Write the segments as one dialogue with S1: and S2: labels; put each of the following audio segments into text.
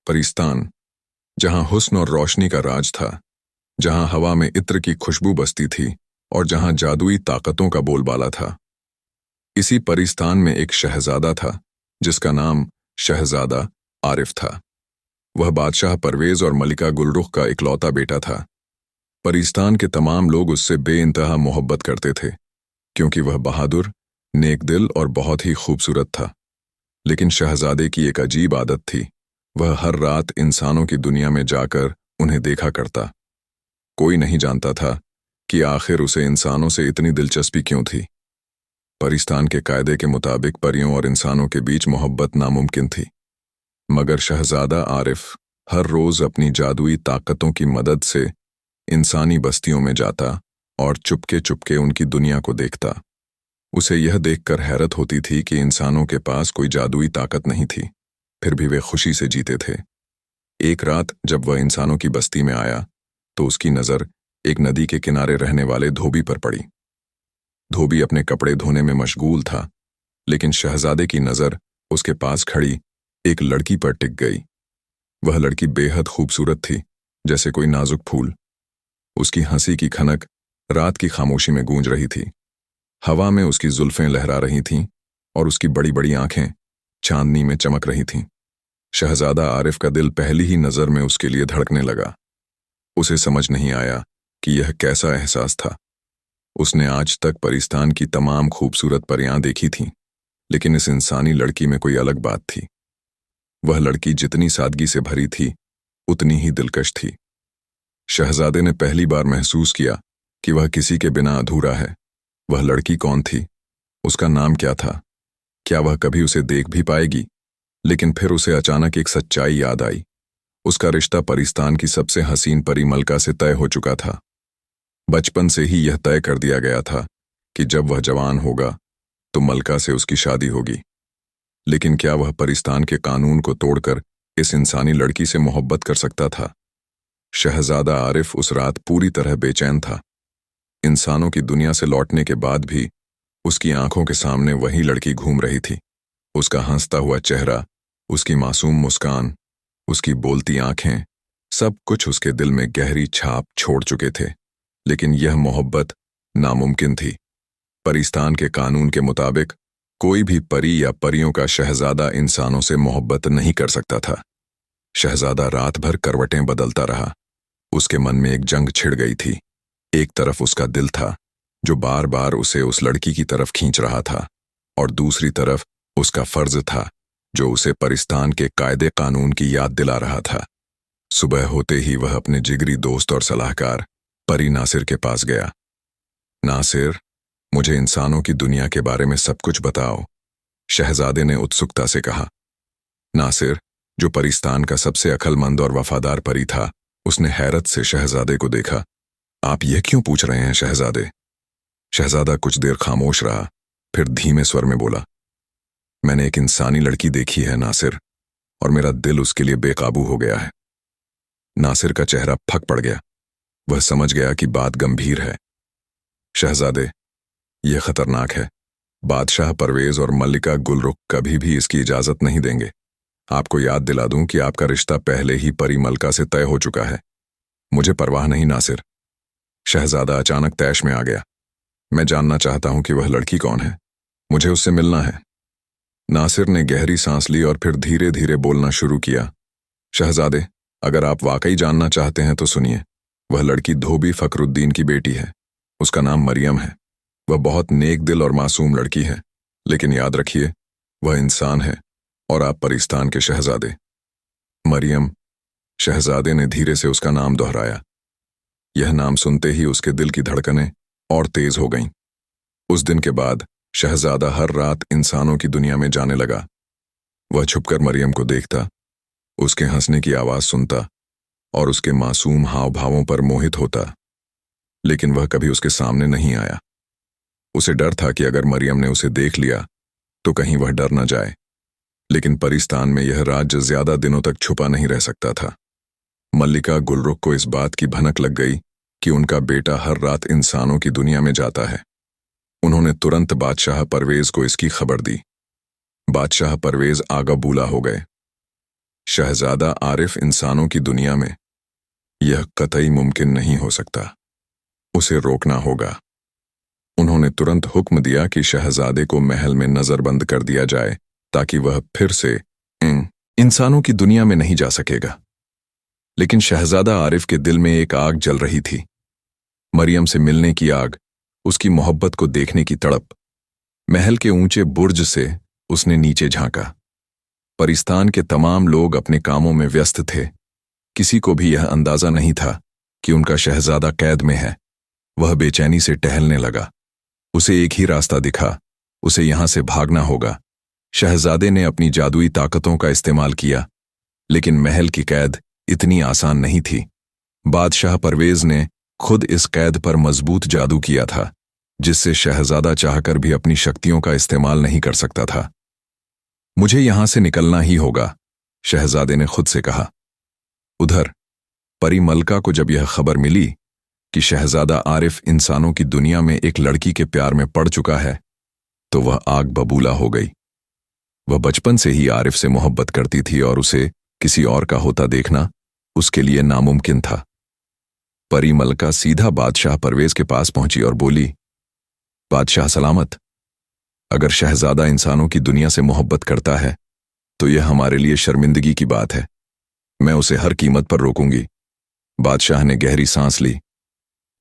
S1: परिस्तान, जहां हुस्न और रोशनी का राज था, जहां हवा में इत्र की खुशबू बसती थी और जहां जादुई ताकतों का बोलबाला था। इसी परिस्तान में एक शहजादा था जिसका नाम शहजादा आरिफ था। वह बादशाह परवेज और मलिका गुलरुख का इकलौता बेटा था। परिस्तान के तमाम लोग उससे बेइंतहा मोहब्बत करते थे क्योंकि वह बहादुर, नेक दिल और बहुत ही खूबसूरत था। लेकिन शहजादे की एक अजीब आदत थी, वह हर रात इंसानों की दुनिया में जाकर उन्हें देखा करता। कोई नहीं जानता था कि आखिर उसे इंसानों से इतनी दिलचस्पी क्यों थी। परिस्तान के कायदे के मुताबिक परियों और इंसानों के बीच मोहब्बत नामुमकिन थी, मगर शहजादा आरिफ हर रोज अपनी जादुई ताकतों की मदद से इंसानी बस्तियों में जाता और चुपके चुपके उनकी दुनिया को देखता। उसे यह देखकर हैरत होती थी कि इंसानों के पास कोई जादुई ताकत नहीं थी, फिर भी वे खुशी से जीते थे। एक रात जब वह इंसानों की बस्ती में आया तो उसकी नज़र एक नदी के किनारे रहने वाले धोबी पर पड़ी। धोबी अपने कपड़े धोने में मशगूल था, लेकिन शहजादे की नज़र उसके पास खड़ी एक लड़की पर टिक गई। वह लड़की बेहद खूबसूरत थी, जैसे कोई नाजुक फूल। उसकी हंसी की खनक रात की खामोशी में गूंज रही थी। हवा में उसकी जुल्फें लहरा रही थीं और उसकी बड़ी बड़ी आंखें चांदनी में चमक रही थीं। शहजादा आरिफ का दिल पहली ही नज़र में उसके लिए धड़कने लगा। उसे समझ नहीं आया कि यह कैसा एहसास था। उसने आज तक परिस्तान की तमाम खूबसूरत परियां देखी थीं, लेकिन इस इंसानी लड़की में कोई अलग बात थी। वह लड़की जितनी सादगी से भरी थी, उतनी ही दिलकश थी। शहजादे ने पहली बार महसूस किया कि वह किसी के बिना अधूरा है। वह लड़की कौन थी? उसका नाम क्या था? क्या वह कभी उसे देख भी पाएगी? लेकिन फिर उसे अचानक एक सच्चाई याद आई। उसका रिश्ता परिस्तान की सबसे हसीन परी मलका से तय हो चुका था। बचपन से ही यह तय कर दिया गया था कि जब वह जवान होगा तो मलका से उसकी शादी होगी। लेकिन क्या वह परिस्तान के कानून को तोड़कर इस इंसानी लड़की से मोहब्बत कर सकता था? शहजादा आरिफ उस रात पूरी तरह बेचैन था। इंसानों की दुनिया से लौटने के बाद भी उसकी आंखों के सामने वही लड़की घूम रही थी। उसका हंसता हुआ चेहरा, उसकी मासूम मुस्कान, उसकी बोलती आंखें, सब कुछ उसके दिल में गहरी छाप छोड़ चुके थे। लेकिन यह मोहब्बत नामुमकिन थी। परिस्तान के कानून के मुताबिक कोई भी परी या परियों का शहजादा इंसानों से मोहब्बत नहीं कर सकता था। शहजादा रात भर करवटें बदलता रहा। उसके मन में एक जंग छिड़ गई थी। एक तरफ उसका दिल था जो बार बार उसे उस लड़की की तरफ खींच रहा था, और दूसरी तरफ उसका फर्ज था जो उसे परिस्तान के कायदे कानून की याद दिला रहा था। सुबह होते ही वह अपने जिगरी दोस्त और सलाहकार परी नासिर के पास गया। नासिर, मुझे इंसानों की दुनिया के बारे में सब कुछ बताओ, शहजादे ने उत्सुकता से कहा। नासिर, जो परिस्तान का सबसे अक्लमंद और वफादार परी था, उसने हैरत से शहजादे को देखा। आप यह क्यों पूछ रहे हैं शहजादे? शहजादा कुछ देर खामोश रहा, फिर धीमे स्वर में बोला, मैंने एक इंसानी लड़की देखी है नासिर, और मेरा दिल उसके लिए बेकाबू हो गया है। नासिर का चेहरा फक पड़ गया। वह समझ गया कि बात गंभीर है। शहजादे, यह खतरनाक है। बादशाह परवेज और मल्लिका गुलरुख कभी भी इसकी इजाजत नहीं देंगे। आपको याद दिला दूं कि आपका रिश्ता पहले ही परी मलका से तय हो चुका है। मुझे परवाह नहीं नासिर। शहजादा अचानक तैश में आ गया। मैं जानना चाहता हूं कि वह लड़की कौन है। मुझे उससे मिलना है। नासिर ने गहरी सांस ली और फिर धीरे धीरे बोलना शुरू किया। शहजादे, अगर आप वाकई जानना चाहते हैं तो सुनिए। वह लड़की धोबी फखरुद्दीन की बेटी है। उसका नाम मरियम है। वह बहुत नेक दिल और मासूम लड़की है, लेकिन याद रखिए, वह इंसान है और आप परिस्तान के शहजादे। मरियम, शहजादे ने धीरे से उसका नाम दोहराया। यह नाम सुनते ही उसके दिल की धड़कनें और तेज हो गईं। उस दिन के बाद शहजादा हर रात इंसानों की दुनिया में जाने लगा। वह छुपकर मरियम को देखता, उसके हंसने की आवाज सुनता और उसके मासूम हाव भावों पर मोहित होता, लेकिन वह कभी उसके सामने नहीं आया। उसे डर था कि अगर मरियम ने उसे देख लिया तो कहीं वह डर न जाए। लेकिन परिस्तान में यह राज ज्यादा दिनों तक छुपा नहीं रह सकता था। मल्लिका गुलरुख को इस बात की भनक लग गई कि उनका बेटा हर रात इंसानों की दुनिया में जाता है। उन्होंने तुरंत बादशाह परवेज को इसकी खबर दी। बादशाह परवेज आगा बूला हो गए। शहजादा आरिफ इंसानों की दुनिया में, यह कतई मुमकिन नहीं हो सकता। उसे रोकना होगा। उन्होंने तुरंत हुक्म दिया कि शहजादे को महल में नजरबंद कर दिया जाए ताकि वह फिर से इंसानों की दुनिया में नहीं जा सकेगा। लेकिन शहजादा आरिफ के दिल में एक आग जल रही थी, मरियम से मिलने की आग, उसकी मोहब्बत को देखने की तड़प। महल के ऊंचे बुर्ज से उसने नीचे झांका। परिस्तान के तमाम लोग अपने कामों में व्यस्त थे। किसी को भी यह अंदाजा नहीं था कि उनका शहजादा कैद में है। वह बेचैनी से टहलने लगा। उसे एक ही रास्ता दिखा, उसे यहां से भागना होगा। शहजादे ने अपनी जादुई ताकतों का इस्तेमाल किया, लेकिन महल की कैद इतनी आसान नहीं थी। बादशाह परवेज ने खुद इस कैद पर मजबूत जादू किया था, जिससे शहजादा चाहकर भी अपनी शक्तियों का इस्तेमाल नहीं कर सकता था। मुझे यहां से निकलना ही होगा, शहजादे ने खुद से कहा। उधर परी मलका को जब यह खबर मिली कि शहजादा आरिफ इंसानों की दुनिया में एक लड़की के प्यार में पड़ चुका है, तो वह आग बबूला हो गई। वह बचपन से ही आरिफ से मोहब्बत करती थी और उसे किसी और का होता देखना उसके लिए नामुमकिन था। परी मलका सीधा बादशाह परवेज के पास पहुंची और बोली, बादशाह सलामत, अगर शहजादा इंसानों की दुनिया से मोहब्बत करता है तो यह हमारे लिए शर्मिंदगी की बात है। मैं उसे हर कीमत पर रोकूंगी। बादशाह ने गहरी सांस ली।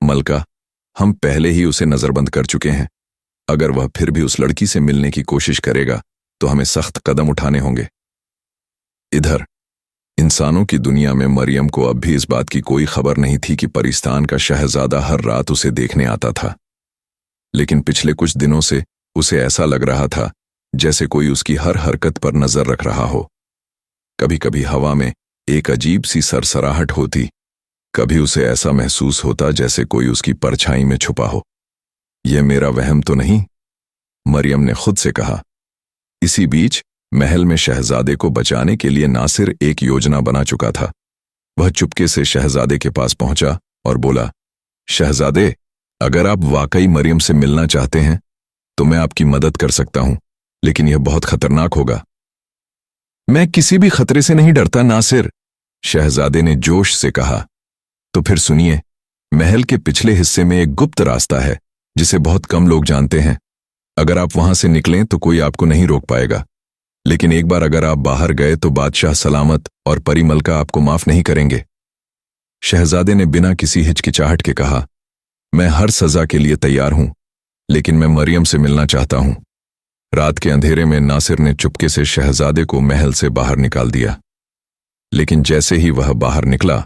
S1: मलका, हम पहले ही उसे नजरबंद कर चुके हैं। अगर वह फिर भी उस लड़की से मिलने की कोशिश करेगा तो हमें सख्त कदम उठाने होंगे। इधर इंसानों की दुनिया में मरियम को अब भी इस बात की कोई खबर नहीं थी कि परिस्तान का शहजादा हर रात उसे देखने आता था। लेकिन पिछले कुछ दिनों से उसे ऐसा लग रहा था जैसे कोई उसकी हर हरकत पर नजर रख रहा हो। कभी कभी हवा में एक अजीब सी सरसराहट होती, कभी उसे ऐसा महसूस होता जैसे कोई उसकी परछाई में छुपा हो। यह मेरा वहम तो नहीं, मरियम ने खुद से कहा। इसी बीच महल में शहजादे को बचाने के लिए नासिर एक योजना बना चुका था। वह चुपके से शहजादे के पास पहुंचा और बोला, शहजादे, अगर आप वाकई मरियम से मिलना चाहते हैं तो मैं आपकी मदद कर सकता हूं, लेकिन यह बहुत खतरनाक होगा। मैं किसी भी खतरे से नहीं डरता नासिर, शहजादे ने जोश से कहा। तो फिर सुनिए, महल के पिछले हिस्से में एक गुप्त रास्ता है जिसे बहुत कम लोग जानते हैं। अगर आप वहां से निकलें तो कोई आपको नहीं रोक पाएगा, लेकिन एक बार अगर आप बाहर गए तो बादशाह सलामत और परी मलका आपको माफ नहीं करेंगे। शहजादे ने बिना किसी हिचकिचाहट के कहा, मैं हर सजा के लिए तैयार हूं, लेकिन मैं मरियम से मिलना चाहता हूं। रात के अंधेरे में नासिर ने चुपके से शहजादे को महल से बाहर निकाल दिया। लेकिन जैसे ही वह बाहर निकला,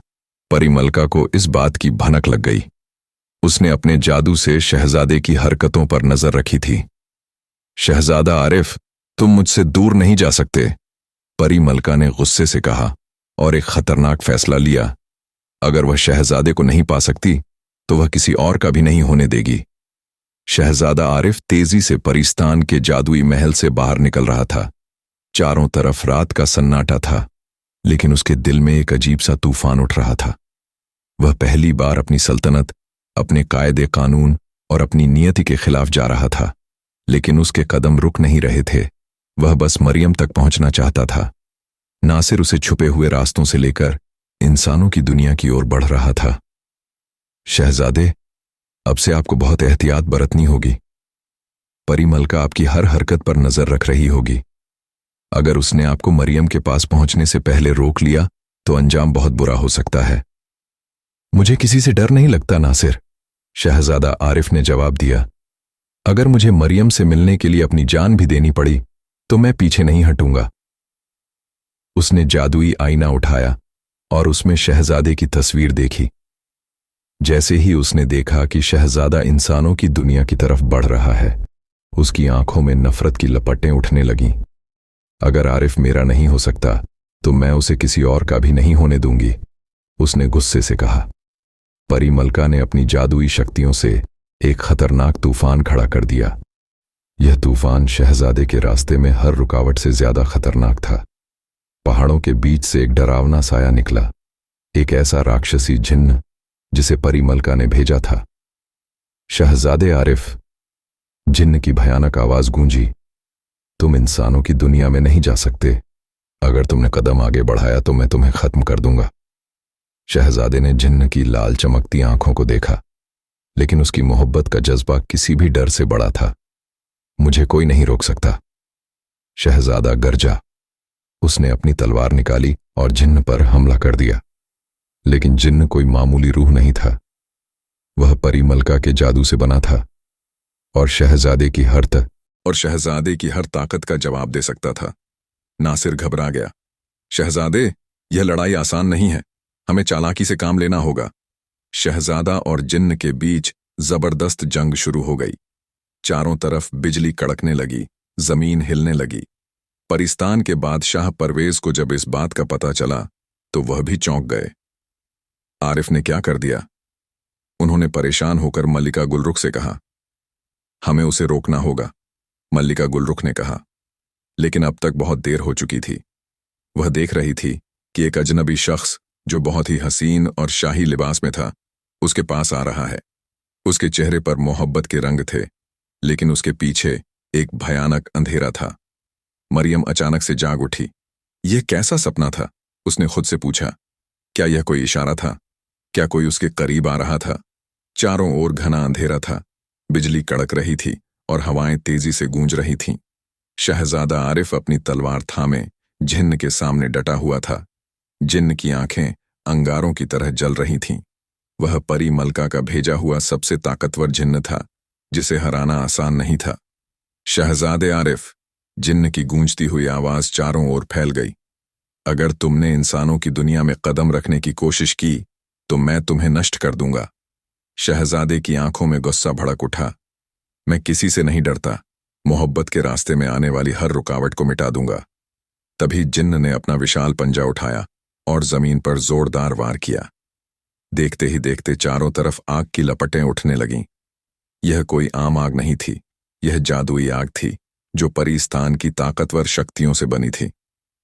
S1: परी मलका को इस बात की भनक लग गई। उसने अपने जादू से शहजादे की हरकतों पर नजर रखी थी। शहजादा आरिफ, तुम मुझसे दूर नहीं जा सकते, परी मलका ने गुस्से से कहा और एक खतरनाक फैसला लिया। अगर वह शहजादे को नहीं पा सकती तो वह किसी और का भी नहीं होने देगी। शहजादा आरिफ तेजी से परिस्तान के जादुई महल से बाहर निकल रहा था। चारों तरफ रात का सन्नाटा था, लेकिन उसके दिल में एक अजीब सा तूफान उठ रहा था। वह पहली बार अपनी सल्तनत, अपने कायदे कानून और अपनी नियति के खिलाफ जा रहा था, लेकिन उसके कदम रुक नहीं रहे थे। वह बस मरियम तक पहुंचना चाहता था। नासिर उसे छुपे हुए रास्तों से लेकर इंसानों की दुनिया की ओर बढ़ रहा था। शहजादे, अब से आपको बहुत एहतियात बरतनी होगी। परी मलका आपकी हर हरकत पर नजर रख रही होगी। अगर उसने आपको मरियम के पास पहुंचने से पहले रोक लिया तो अंजाम बहुत बुरा हो सकता है। मुझे किसी से डर नहीं लगता नासिर, शहजादा आरिफ ने जवाब दिया। अगर मुझे मरियम से मिलने के लिए अपनी जान भी देनी पड़ी तो मैं पीछे नहीं हटूंगा। उसने जादुई आईना उठाया और उसमें शहजादे की तस्वीर देखी। जैसे ही उसने देखा कि शहजादा इंसानों की दुनिया की तरफ बढ़ रहा है, उसकी आंखों में नफरत की लपटें उठने लगीं। अगर आरिफ मेरा नहीं हो सकता तो मैं उसे किसी और का भी नहीं होने दूंगी, उसने गुस्से से कहा। परी मलका ने अपनी जादुई शक्तियों से एक खतरनाक तूफान खड़ा कर दिया। यह तूफान शहजादे के रास्ते में हर रुकावट से ज्यादा खतरनाक था। पहाड़ों के बीच से एक डरावना साया निकला, एक ऐसा राक्षसी जिन्न जिसे परी मलका ने भेजा था। शहजादे आरिफ, जिन्न की भयानक आवाज गूंजी, तुम इंसानों की दुनिया में नहीं जा सकते। अगर तुमने कदम आगे बढ़ाया तो मैं तुम्हें खत्म कर दूंगा। शहजादे ने जिन्न की लाल चमकती आंखों को देखा, लेकिन उसकी मोहब्बत का जज्बा किसी भी डर से बड़ा था। मुझे कोई नहीं रोक सकता, शहजादा गरजा। उसने अपनी तलवार निकाली और जिन्न पर हमला कर दिया। लेकिन जिन्न कोई मामूली रूह नहीं था। वह परी मलका के जादू से बना था और शहजादे की हर ताकत का जवाब दे सकता था। नासिर घबरा गया। शहजादे, यह लड़ाई आसान नहीं है, हमें चालाकी से काम लेना होगा। शहजादा और जिन्न के बीच जबरदस्त जंग शुरू हो गई। चारों तरफ बिजली कड़कने लगी, जमीन हिलने लगी। परिस्तान के बादशाह परवेज को जब इस बात का पता चला तो वह भी चौंक गए। आरिफ ने क्या कर दिया? उन्होंने परेशान होकर मल्लिका गुलरुख से कहा। हमें उसे रोकना होगा, मल्लिका गुलरुख ने कहा। लेकिन अब तक बहुत देर हो चुकी थी। वह देख रही थी कि एक अजनबी शख्स जो बहुत ही हसीन और शाही लिबास में था उसके पास आ रहा है। उसके चेहरे पर मोहब्बत के रंग थे, लेकिन उसके पीछे एक भयानक अंधेरा था। मरियम अचानक से जाग उठी। यह कैसा सपना था? उसने खुद से पूछा। क्या यह कोई इशारा था? क्या कोई उसके करीब आ रहा था? चारों ओर घना अंधेरा था, बिजली कड़क रही थी और हवाएं तेजी से गूंज रही थीं। शहजादा आरिफ अपनी तलवार थामे जिन्न के सामने डटा हुआ था। जिन्न की आंखें अंगारों की तरह जल रही थीं। वह परी मलका का भेजा हुआ सबसे ताकतवर जिन्न था, जिसे हराना आसान नहीं था। शहजादे आरिफ, जिन्न की गूंजती हुई आवाज चारों ओर फैल गई। अगर तुमने इंसानों की दुनिया में कदम रखने की कोशिश की तो मैं तुम्हें नष्ट कर दूंगा। शहजादे की आंखों में गुस्सा भड़क उठा। मैं किसी से नहीं डरता, मोहब्बत के रास्ते में आने वाली हर रुकावट को मिटा दूंगा। तभी जिन्न ने अपना विशाल पंजा उठाया और जमीन पर जोरदार वार किया। देखते ही देखते चारों तरफ आग की लपटें उठने लगीं। यह कोई आम आग नहीं थी, यह जादुई आग थी जो परिस्तान की ताकतवर शक्तियों से बनी थी।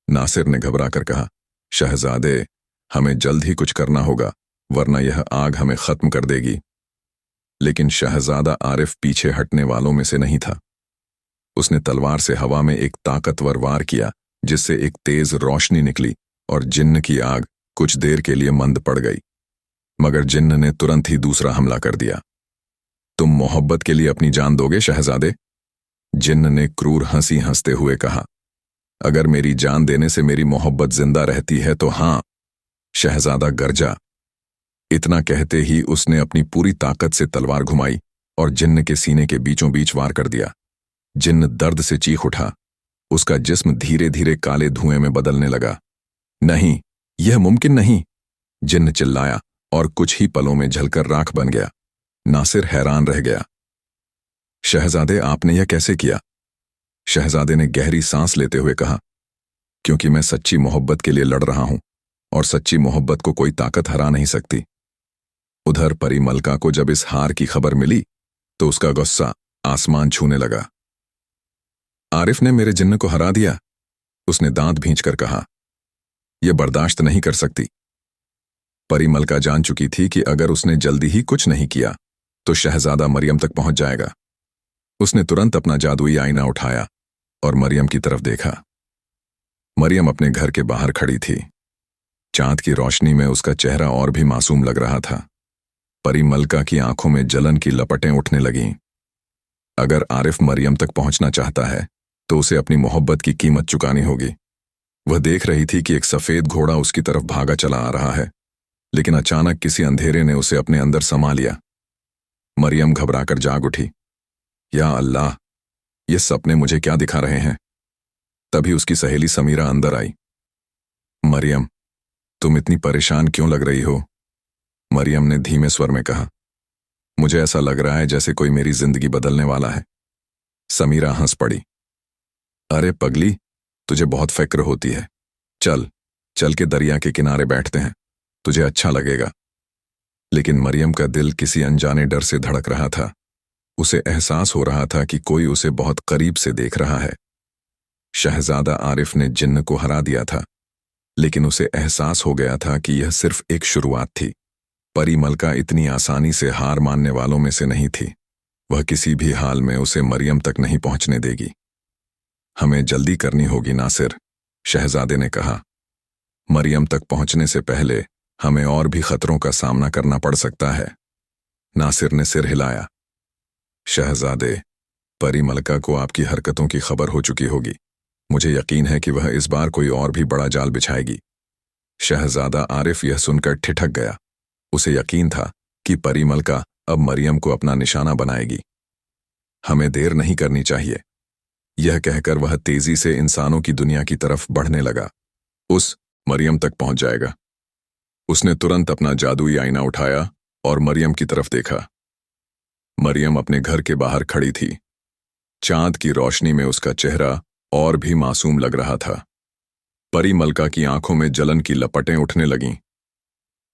S1: नासिर ने घबराकर कहा, शहजादे, हमें जल्द ही कुछ करना होगा, वरना यह आग हमें खत्म कर देगी। लेकिन शहजादा आरिफ पीछे हटने वालों में से नहीं था। उसने तलवार से हवा में एक ताकतवर वार किया, जिससे एक तेज रोशनी निकली और जिन्न की आग कुछ देर के लिए मंद पड़ गई। मगर जिन्न ने तुरंत ही दूसरा हमला कर दिया। तुम मोहब्बत के लिए अपनी जान दोगे शहजादे? जिन्न ने क्रूर हंसी हंसते हुए कहा। अगर मेरी जान देने से मेरी मोहब्बत जिंदा रहती है तो हां, शहजादा गरजा। इतना कहते ही उसने अपनी पूरी ताकत से तलवार घुमाई और जिन्न के सीने के बीचों बीच वार कर दिया। जिन्न दर्द से चीख उठा। उसका जिस्म धीरे धीरे काले धुएं में बदलने लगा। नहीं, यह मुमकिन नहीं, जिन्न चिल्लाया और कुछ ही पलों में जलकर राख बन गया। नासिर हैरान रह गया। शहजादे, आपने यह कैसे किया? शहजादे ने गहरी सांस लेते हुए कहा, क्योंकि मैं सच्ची मोहब्बत के लिए लड़ रहा हूं और सच्ची मोहब्बत को कोई ताकत हरा नहीं सकती। उधर परी मलका को जब इस हार की खबर मिली तो उसका गुस्सा आसमान छूने लगा। आरिफ ने मेरे जिन्न को हरा दिया, उसने दांत भींचकर कहा। यह बर्दाश्त नहीं कर सकती। परी मलका जान चुकी थी कि अगर उसने जल्दी ही कुछ नहीं किया तो शहजादा मरियम तक पहुंच जाएगा। उसने तुरंत अपना जादुई आईना उठाया और मरियम की तरफ देखा। मरियम अपने घर के बाहर खड़ी थी। चांद की रोशनी में उसका चेहरा और भी मासूम लग रहा था। परी मलका की आंखों में जलन की लपटें उठने लगीं। अगर आरिफ मरियम तक पहुंचना चाहता है तो उसे अपनी मोहब्बत की कीमत चुकानी होगी। वह देख रही थी कि एक सफेद घोड़ा उसकी तरफ भागा चला आ रहा है, लेकिन अचानक किसी अंधेरे ने उसे अपने अंदर समा लिया। मरियम घबराकर जाग उठी। या अल्लाह, ये सपने मुझे क्या दिखा रहे हैं? तभी उसकी सहेली समीरा अंदर आई। मरियम, तुम इतनी परेशान क्यों लग रही हो? मरियम ने धीमे स्वर में कहा। मुझे ऐसा लग रहा है जैसे कोई मेरी जिंदगी बदलने वाला है। समीरा हंस पड़ी। अरे पगली, तुझे बहुत फिक्र होती है। चल चल के दरिया के किनारे बैठते हैं, तुझे अच्छा लगेगा। लेकिन मरियम का दिल किसी अनजाने डर से धड़क रहा था। उसे एहसास हो रहा था कि कोई उसे बहुत करीब से देख रहा है। शहजादा आरिफ ने जिन्न को हरा दिया था, लेकिन उसे एहसास हो गया था कि यह सिर्फ एक शुरुआत थी। परी मलका इतनी आसानी से हार मानने वालों में से नहीं थी। वह किसी भी हाल में उसे मरियम तक नहीं पहुंचने देगी। हमें जल्दी करनी होगी नासिर, शहजादे ने कहा, मरियम तक पहुंचने से पहले हमें और भी खतरों का सामना करना पड़ सकता है। नासिर ने सिर हिलाया। शहजादे, परी मलका को आपकी हरकतों की खबर हो चुकी होगी। मुझे यकीन है कि वह इस बार कोई और भी बड़ा जाल बिछाएगी। शहजादा आरिफ यह सुनकर ठिठक गया। उसे यकीन था कि परी मलका अब मरियम को अपना निशाना बनाएगी। हमें देर नहीं करनी चाहिए। यह कहकर वह तेजी से इंसानों की दुनिया की तरफ बढ़ने लगा। उस मरियम तक पहुंच जाएगा। उसने तुरंत अपना जादुई आईना उठाया और मरियम की तरफ देखा। मरियम अपने घर के बाहर खड़ी थी। चांद की रोशनी में उसका चेहरा और भी मासूम लग रहा था। परी मलका की आंखों में जलन की लपटें उठने लगीं।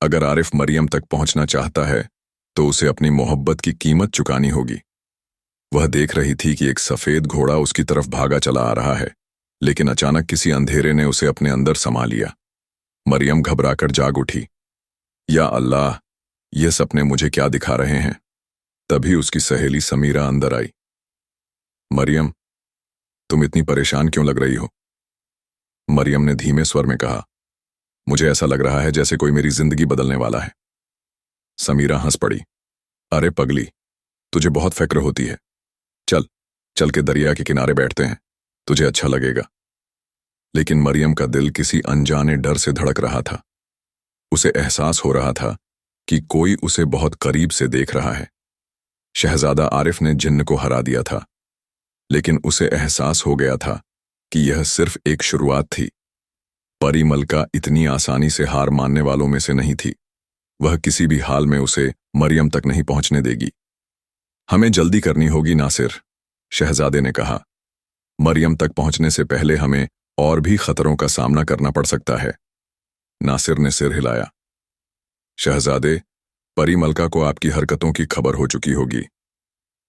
S1: अगर आरिफ मरियम तक पहुंचना चाहता है तो उसे अपनी मोहब्बत की कीमत चुकानी होगी। वह देख रही थी कि एक सफेद घोड़ा उसकी तरफ भागा चला आ रहा है, लेकिन अचानक किसी अंधेरे ने उसे अपने अंदर समा लिया। मरियम घबराकर जाग उठी। या अल्लाह, ये सपने मुझे क्या दिखा रहे हैं? तभी उसकी सहेली समीरा अंदर आई। मरियम, तुम इतनी परेशान क्यों लग रही हो? मरियम ने धीमे स्वर में कहा, मुझे ऐसा लग रहा है जैसे कोई मेरी जिंदगी बदलने वाला है। समीरा हंस पड़ी। अरे पगली, तुझे बहुत फिक्र होती है। चल चल के दरिया के किनारे बैठते हैं, तुझे अच्छा लगेगा। लेकिन मरियम का दिल किसी अनजाने डर से धड़क रहा था। उसे एहसास हो रहा था कि कोई उसे बहुत करीब से देख रहा है। शहजादा आरिफ ने जिन्न को हरा दिया था, लेकिन उसे एहसास हो गया था कि यह सिर्फ एक शुरुआत थी। परी मलका इतनी आसानी से हार मानने वालों में से नहीं थी। वह किसी भी हाल में उसे मरियम तक नहीं पहुंचने देगी। हमें जल्दी करनी होगी नासिर, शहजादे ने कहा। मरियम तक पहुंचने से पहले हमें और भी खतरों का सामना करना पड़ सकता है। नासिर ने सिर हिलाया। शहजादे, परी मलका को आपकी हरकतों की खबर हो चुकी होगी।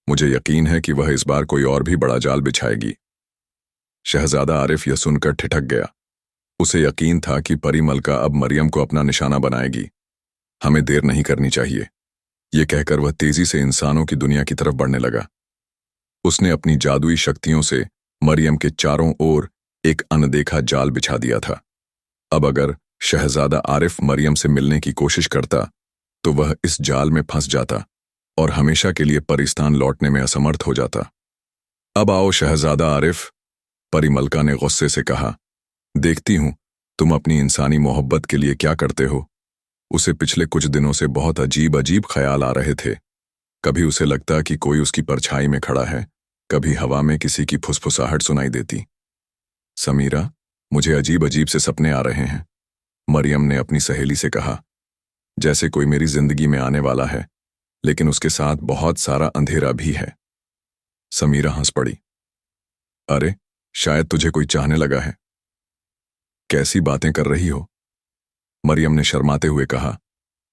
S1: मुझे यकीन है कि वह इस बार कोई और भी बड़ा जाल बिछाएगी। शहजादा आरिफ यह सुनकर ठिठक गया। उसे यकीन था कि परी मलका अब मरियम को अपना निशाना बनाएगी। हमें देर नहीं करनी चाहिए। ये कहकर वह तेजी से इंसानों की दुनिया की तरफ बढ़ने लगा। उसने अपनी जादुई शक्तियों से मरियम के चारों ओर एक अनदेखा जाल बिछा दिया था। अब अगर शहजादा आरिफ मरियम से मिलने की कोशिश करता तो वह इस जाल में फंस जाता और हमेशा के लिए परिस्तान लौटने में असमर्थ हो जाता। अब आओ शहजादा आरिफ, परी मलका ने गुस्से से कहा। देखती हूं तुम अपनी इंसानी मोहब्बत के लिए क्या करते हो। उसे पिछले कुछ दिनों से बहुत अजीब अजीब ख्याल आ रहे थे। कभी उसे लगता कि कोई उसकी परछाई में खड़ा है, कभी हवा में किसी की फुसफुसाहट सुनाई देती। समीरा, मुझे अजीब अजीब से सपने आ रहे हैं, मरियम ने अपनी सहेली से कहा। जैसे कोई मेरी जिंदगी में आने वाला है, लेकिन उसके साथ बहुत सारा अंधेरा भी है। समीरा हंस पड़ी। अरे, शायद तुझे कोई चाहने लगा है। कैसी बातें कर रही हो? मरियम ने शर्माते हुए कहा,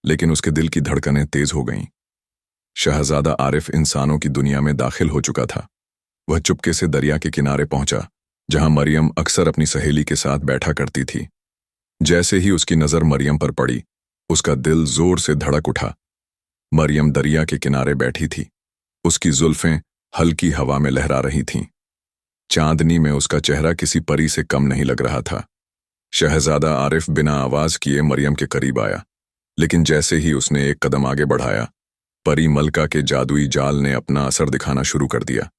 S1: लेकिन उसके दिल की धड़कनें तेज हो गईं। शहजादा आरिफ इंसानों की दुनिया में दाखिल हो चुका था। वह चुपके से दरिया के किनारे पहुंचा, जहां मरियम अक्सर अपनी सहेली के साथ बैठा करती थी। जैसे ही उसकी नजर मरियम पर पड़ी, उसका दिल जोर से धड़क उठा। मरियम दरिया के किनारे बैठी थी। उसकी जुल्फें हल्की हवा में लहरा रही थीं। चांदनी में उसका चेहरा किसी परी से कम नहीं लग रहा था। शहजादा आरिफ बिना आवाज किए मरियम के करीब आया, लेकिन जैसे ही उसने एक कदम आगे बढ़ाया, परी मलका के जादुई जाल ने अपना असर दिखाना शुरू कर दिया।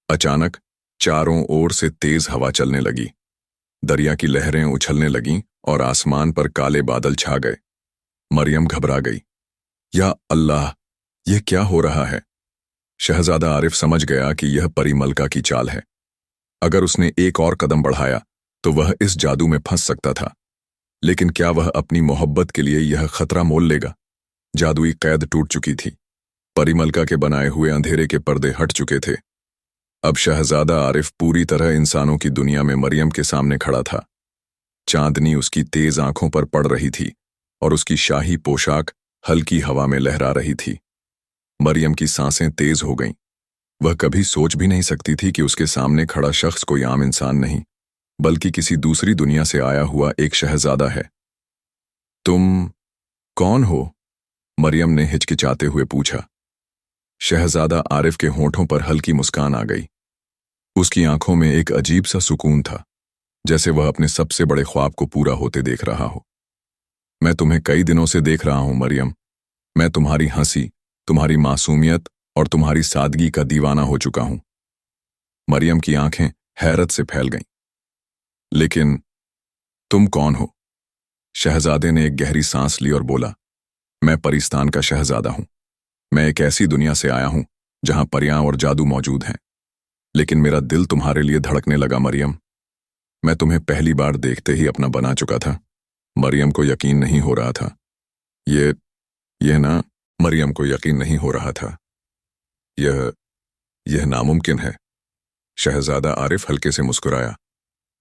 S1: अचानक चारों ओर से तेज हवा चलने लगी। दरिया की लहरें उछलने लगीं और आसमान पर काले बादल छा गए। मरियम घबरा गई। या अल्लाह, यह क्या हो रहा है? शहजादा आरिफ समझ गया कि यह परी मलका की चाल है। अगर उसने एक और कदम बढ़ाया तो वह इस जादू में फंस सकता था। लेकिन क्या वह अपनी मोहब्बत के लिए यह खतरा मोल लेगा? जादुई कैद टूट चुकी थी। परी मलका के बनाए हुए अंधेरे के पर्दे हट चुके थे। अब शहजादा आरिफ पूरी तरह इंसानों की दुनिया में मरियम के सामने खड़ा था। चांदनी उसकी तेज आंखों पर पड़ रही थी और उसकी शाही पोशाक हल्की हवा में लहरा रही थी। मरियम की सांसें तेज हो गईं। वह कभी सोच भी नहीं सकती थी कि उसके सामने खड़ा शख्स कोई आम इंसान नहीं, बल्कि किसी दूसरी दुनिया से आया हुआ एक शहजादा है। तुम कौन हो? मरियम ने हिचकिचाते हुए पूछा। शहजादा आरिफ के होठों पर हल्की मुस्कान आ गई। उसकी आंखों में एक अजीब सा सुकून था। जैसे वह अपने सबसे बड़े ख्वाब को पूरा होते देख रहा हो। मैं तुम्हें कई दिनों से देख रहा हूं मरियम। मैं तुम्हारी हंसी, तुम्हारी मासूमियत और तुम्हारी सादगी का दीवाना हो चुका हूं। मरियम की आंखें हैरत से फैल गईं। लेकिन तुम कौन हो? शहजादे ने एक गहरी सांस ली और बोला, मैं परिस्तान का शहजादा हूं। मैं एक ऐसी दुनिया से आया हूं जहां परियां और जादू मौजूद हैं। लेकिन मेरा दिल तुम्हारे लिए धड़कने लगा मरियम। मैं तुम्हें पहली बार देखते ही अपना बना चुका था। मरियम को यकीन नहीं हो रहा था। ये ना, मरियम को यकीन नहीं हो रहा था। यह नामुमकिन है। शहजादा आरिफ हल्के से मुस्कुराया।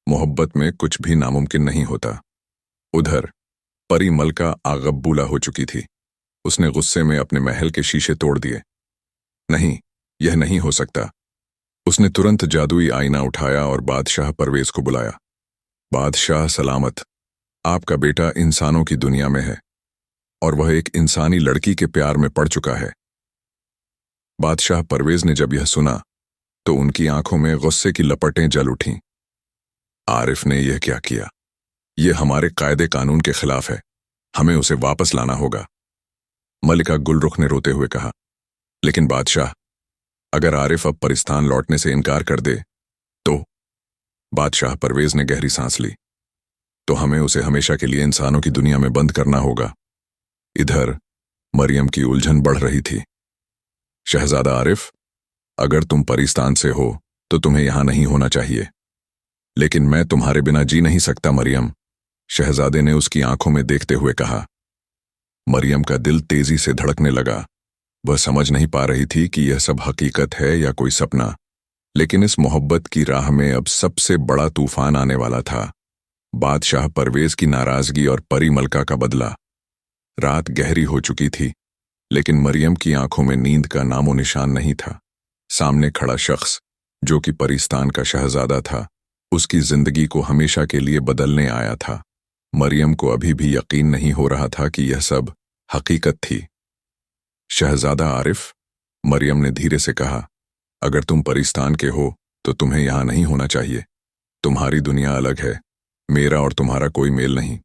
S1: मोहब्बत में कुछ भी नामुमकिन नहीं होता। उधर परी मलका आगब्बूला हो चुकी थी। उसने गुस्से में अपने महल के शीशे तोड़ दिए। नहीं, यह नहीं हो सकता। उसने तुरंत जादुई आईना उठाया और बादशाह परवेज को बुलाया। बादशाह सलामत, आपका बेटा इंसानों की दुनिया में है और वह एक इंसानी लड़की के प्यार में पड़ चुका है। बादशाह परवेज ने जब यह सुना तो उनकी आंखों में गुस्से की लपटें जल उठीं। आरिफ ने यह क्या किया? यह हमारे कायदे कानून के खिलाफ है। हमें उसे वापस लाना होगा। मलिका गुलरुख ने रोते हुए कहा। लेकिन बादशाह, अगर आरिफ अब परिस्तान लौटने से इनकार कर दे तो? बादशाह परवेज ने गहरी सांस ली। तो हमें उसे हमेशा के लिए इंसानों की दुनिया में बंद करना होगा। इधर मरियम की उलझन बढ़ रही थी। शहजादा आरिफ, अगर तुम परिस्तान से हो तो तुम्हें यहां नहीं होना चाहिए। लेकिन मैं तुम्हारे बिना जी नहीं सकता मरियम, शहजादे ने उसकी आंखों में देखते हुए कहा। मरियम का दिल तेजी से धड़कने लगा। वह समझ नहीं पा रही थी कि यह सब हकीकत है या कोई सपना। लेकिन इस मोहब्बत की राह में अब सबसे बड़ा तूफान आने वाला था। बादशाह परवेज की नाराजगी और परी मलका का बदला। रात गहरी हो चुकी थी, लेकिन मरियम की आंखों में नींद का नामो निशान नहीं था। सामने खड़ा शख्स, जो कि परिस्तान का शहजादा था, उसकी जिंदगी को हमेशा के लिए बदलने आया था। मरियम को अभी भी यकीन नहीं हो रहा था कि यह सब हकीकत थी। शहजादा आरिफ, मरियम ने धीरे से कहा, अगर तुम परिस्तान के हो तो तुम्हें यहां नहीं होना चाहिए। तुम्हारी दुनिया अलग है, मेरा और तुम्हारा कोई मेल नहीं।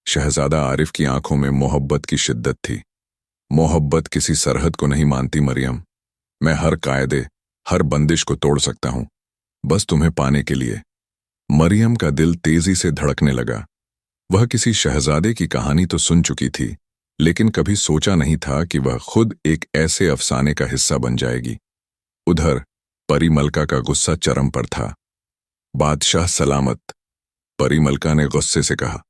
S1: शहजादा आरिफ की आंखों में मोहब्बत की शिद्दत थी। मोहब्बत किसी सरहद को नहीं मानती मरियम। मैं हर कायदे, हर बंदिश को तोड़ सकता हूं, बस तुम्हें पाने के लिए। मरियम का दिल तेजी से धड़कने लगा। वह किसी शहजादे की कहानी तो सुन चुकी थी, लेकिन कभी सोचा नहीं था कि वह खुद एक ऐसे अफसाने का हिस्सा बन जाएगी। उधर परी मलका का गुस्सा चरम पर था। बादशाह सलामत, परी मलका ने गुस्से से कहा।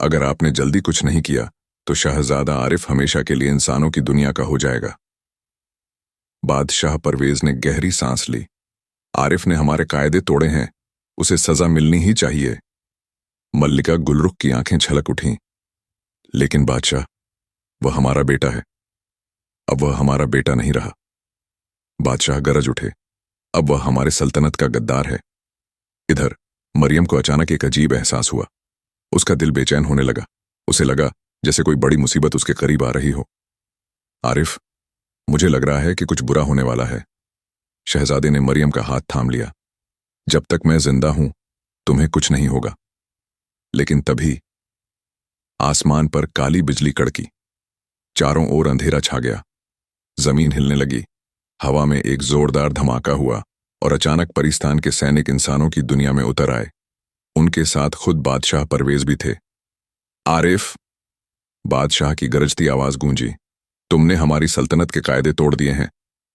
S1: अगर आपने जल्दी कुछ नहीं किया तो शहजादा आरिफ हमेशा के लिए इंसानों की दुनिया का हो जाएगा। बादशाह परवेज ने गहरी सांस ली। आरिफ ने हमारे कायदे तोड़े हैं, उसे सजा मिलनी ही चाहिए। मल्लिका गुलरुख की आंखें छलक उठीं। लेकिन बादशाह, वह हमारा बेटा है। अब वह हमारा बेटा नहीं रहा। बादशाह गरज उठे। अब वह हमारे सल्तनत का गद्दार है। इधर मरियम को अचानक एक अजीब एहसास हुआ। उसका दिल बेचैन होने लगा। उसे लगा जैसे कोई बड़ी मुसीबत उसके करीब आ रही हो। आरिफ, मुझे लग रहा है कि कुछ बुरा होने वाला है। शहजादे ने मरियम का हाथ थाम लिया। जब तक मैं जिंदा हूं तुम्हें कुछ नहीं होगा। लेकिन तभी आसमान पर काली बिजली कड़की। चारों ओर अंधेरा छा गया। जमीन हिलने लगी। हवा में एक जोरदार धमाका हुआ और अचानक परिस्तान के सैनिक इंसानों की दुनिया में उतर आए। उनके साथ खुद बादशाह परवेज भी थे। आरिफ, बादशाह की गरजती आवाज गूंजी। तुमने हमारी सल्तनत के कायदे तोड़ दिए हैं।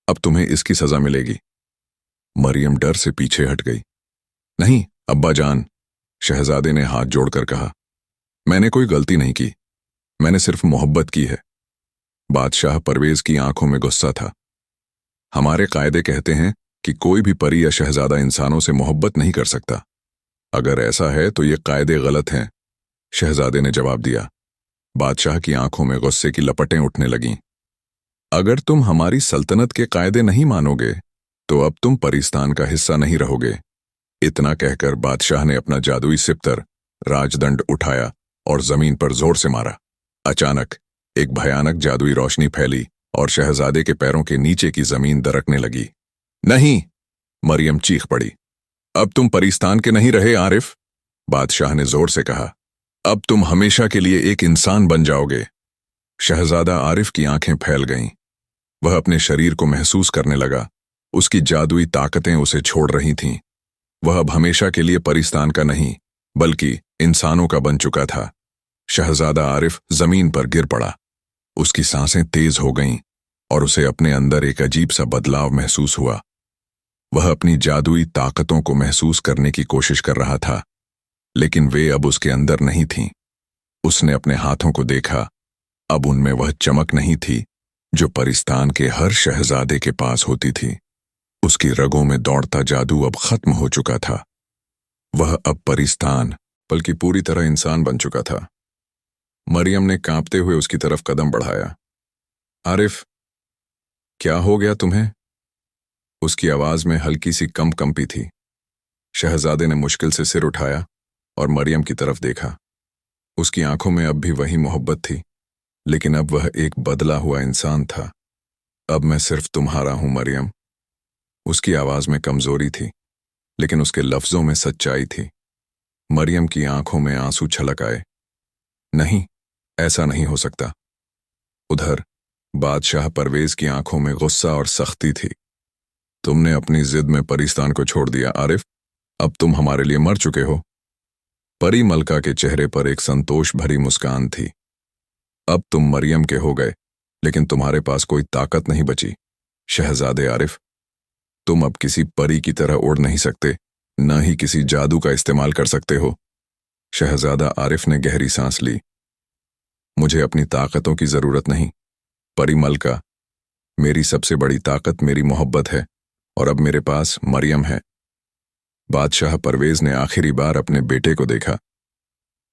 S1: अब तुम्हें इसकी सजा मिलेगी। मरियम डर से पीछे हट गई। नहीं अब्बा जान, शहजादे ने हाथ जोड़कर कहा। मैंने कोई गलती नहीं की, मैंने सिर्फ मोहब्बत की है। बादशाह परवेज की आंखों में गुस्सा था। हमारे कायदे कहते हैं कि कोई भी परी या शहजादा इंसानों से मोहब्बत नहीं कर सकता। अगर ऐसा है तो ये कायदे गलत हैं, शहजादे ने जवाब दिया। बादशाह की आंखों में गुस्से की लपटें उठने लगीं। अगर तुम हमारी सल्तनत के कायदे नहीं मानोगे तो अब तुम परिस्तान का हिस्सा नहीं रहोगे। इतना कहकर बादशाह ने अपना जादुई सिप्तर राजदंड उठाया और जमीन पर जोर से मारा। अचानक एक भयानक जादुई रोशनी फैली और शहजादे के पैरों के नीचे की जमीन दरकने लगी। नहीं, मरियम चीख पड़ी। अब तुम परिस्तान के नहीं रहे आरिफ, बादशाह ने जोर से कहा, अब तुम हमेशा के लिए एक इंसान बन जाओगे। शहजादा आरिफ की आंखें फैल गईं। वह अपने शरीर को महसूस करने लगा। उसकी जादुई ताकतें उसे छोड़ रही थीं। वह अब हमेशा के लिए परिस्तान का नहीं, बल्कि इंसानों का बन चुका था। शहजादा आरिफ जमीन पर गिर पड़ा। उसकी सांसें तेज हो गईं और उसे अपने अंदर एक अजीब सा बदलाव महसूस हुआ। वह अपनी जादुई ताकतों को महसूस करने की कोशिश कर रहा था, लेकिन वे अब उसके अंदर नहीं थीं। उसने अपने हाथों को देखा। अब उनमें वह चमक नहीं थी जो परिस्तान के हर शहजादे के पास होती थी। उसकी रगों में दौड़ता जादू अब खत्म हो चुका था। वह अब परिस्तान बल्कि पूरी तरह इंसान बन चुका था। मरियम ने कांपते हुए उसकी तरफ कदम बढ़ाया। आरिफ, क्या हो गया तुम्हें? उसकी आवाज में हल्की सी कंपी थी। शहजादे ने मुश्किल से सिर उठाया और मरियम की तरफ देखा। उसकी आंखों में अब भी वही मोहब्बत थी, लेकिन अब वह एक बदला हुआ इंसान था। अब मैं सिर्फ तुम्हारा हूं मरियम। उसकी आवाज में कमजोरी थी, लेकिन उसके लफ्जों में सच्चाई थी। मरियम की आंखों में आंसू छलक आए। नहीं, ऐसा नहीं हो सकता। उधर बादशाह परवेज की आंखों में गुस्सा और सख्ती थी। तुमने अपनी जिद में परिस्तान को छोड़ दिया आरिफ। अब तुम हमारे लिए मर चुके हो। परी मलका के चेहरे पर एक संतोष भरी मुस्कान थी। अब तुम मरियम के हो गए, लेकिन तुम्हारे पास कोई ताकत नहीं बची। शहजादे आरिफ, तुम अब किसी परी की तरह उड़ नहीं सकते, न ही किसी जादू का इस्तेमाल कर सकते हो। शहजादा आरिफ ने गहरी सांस ली। मुझे अपनी ताकतों की जरूरत नहीं परी मलका। मेरी सबसे बड़ी ताकत मेरी मोहब्बत है, और अब मेरे पास मरियम है। बादशाह परवेज ने आखिरी बार अपने बेटे को देखा।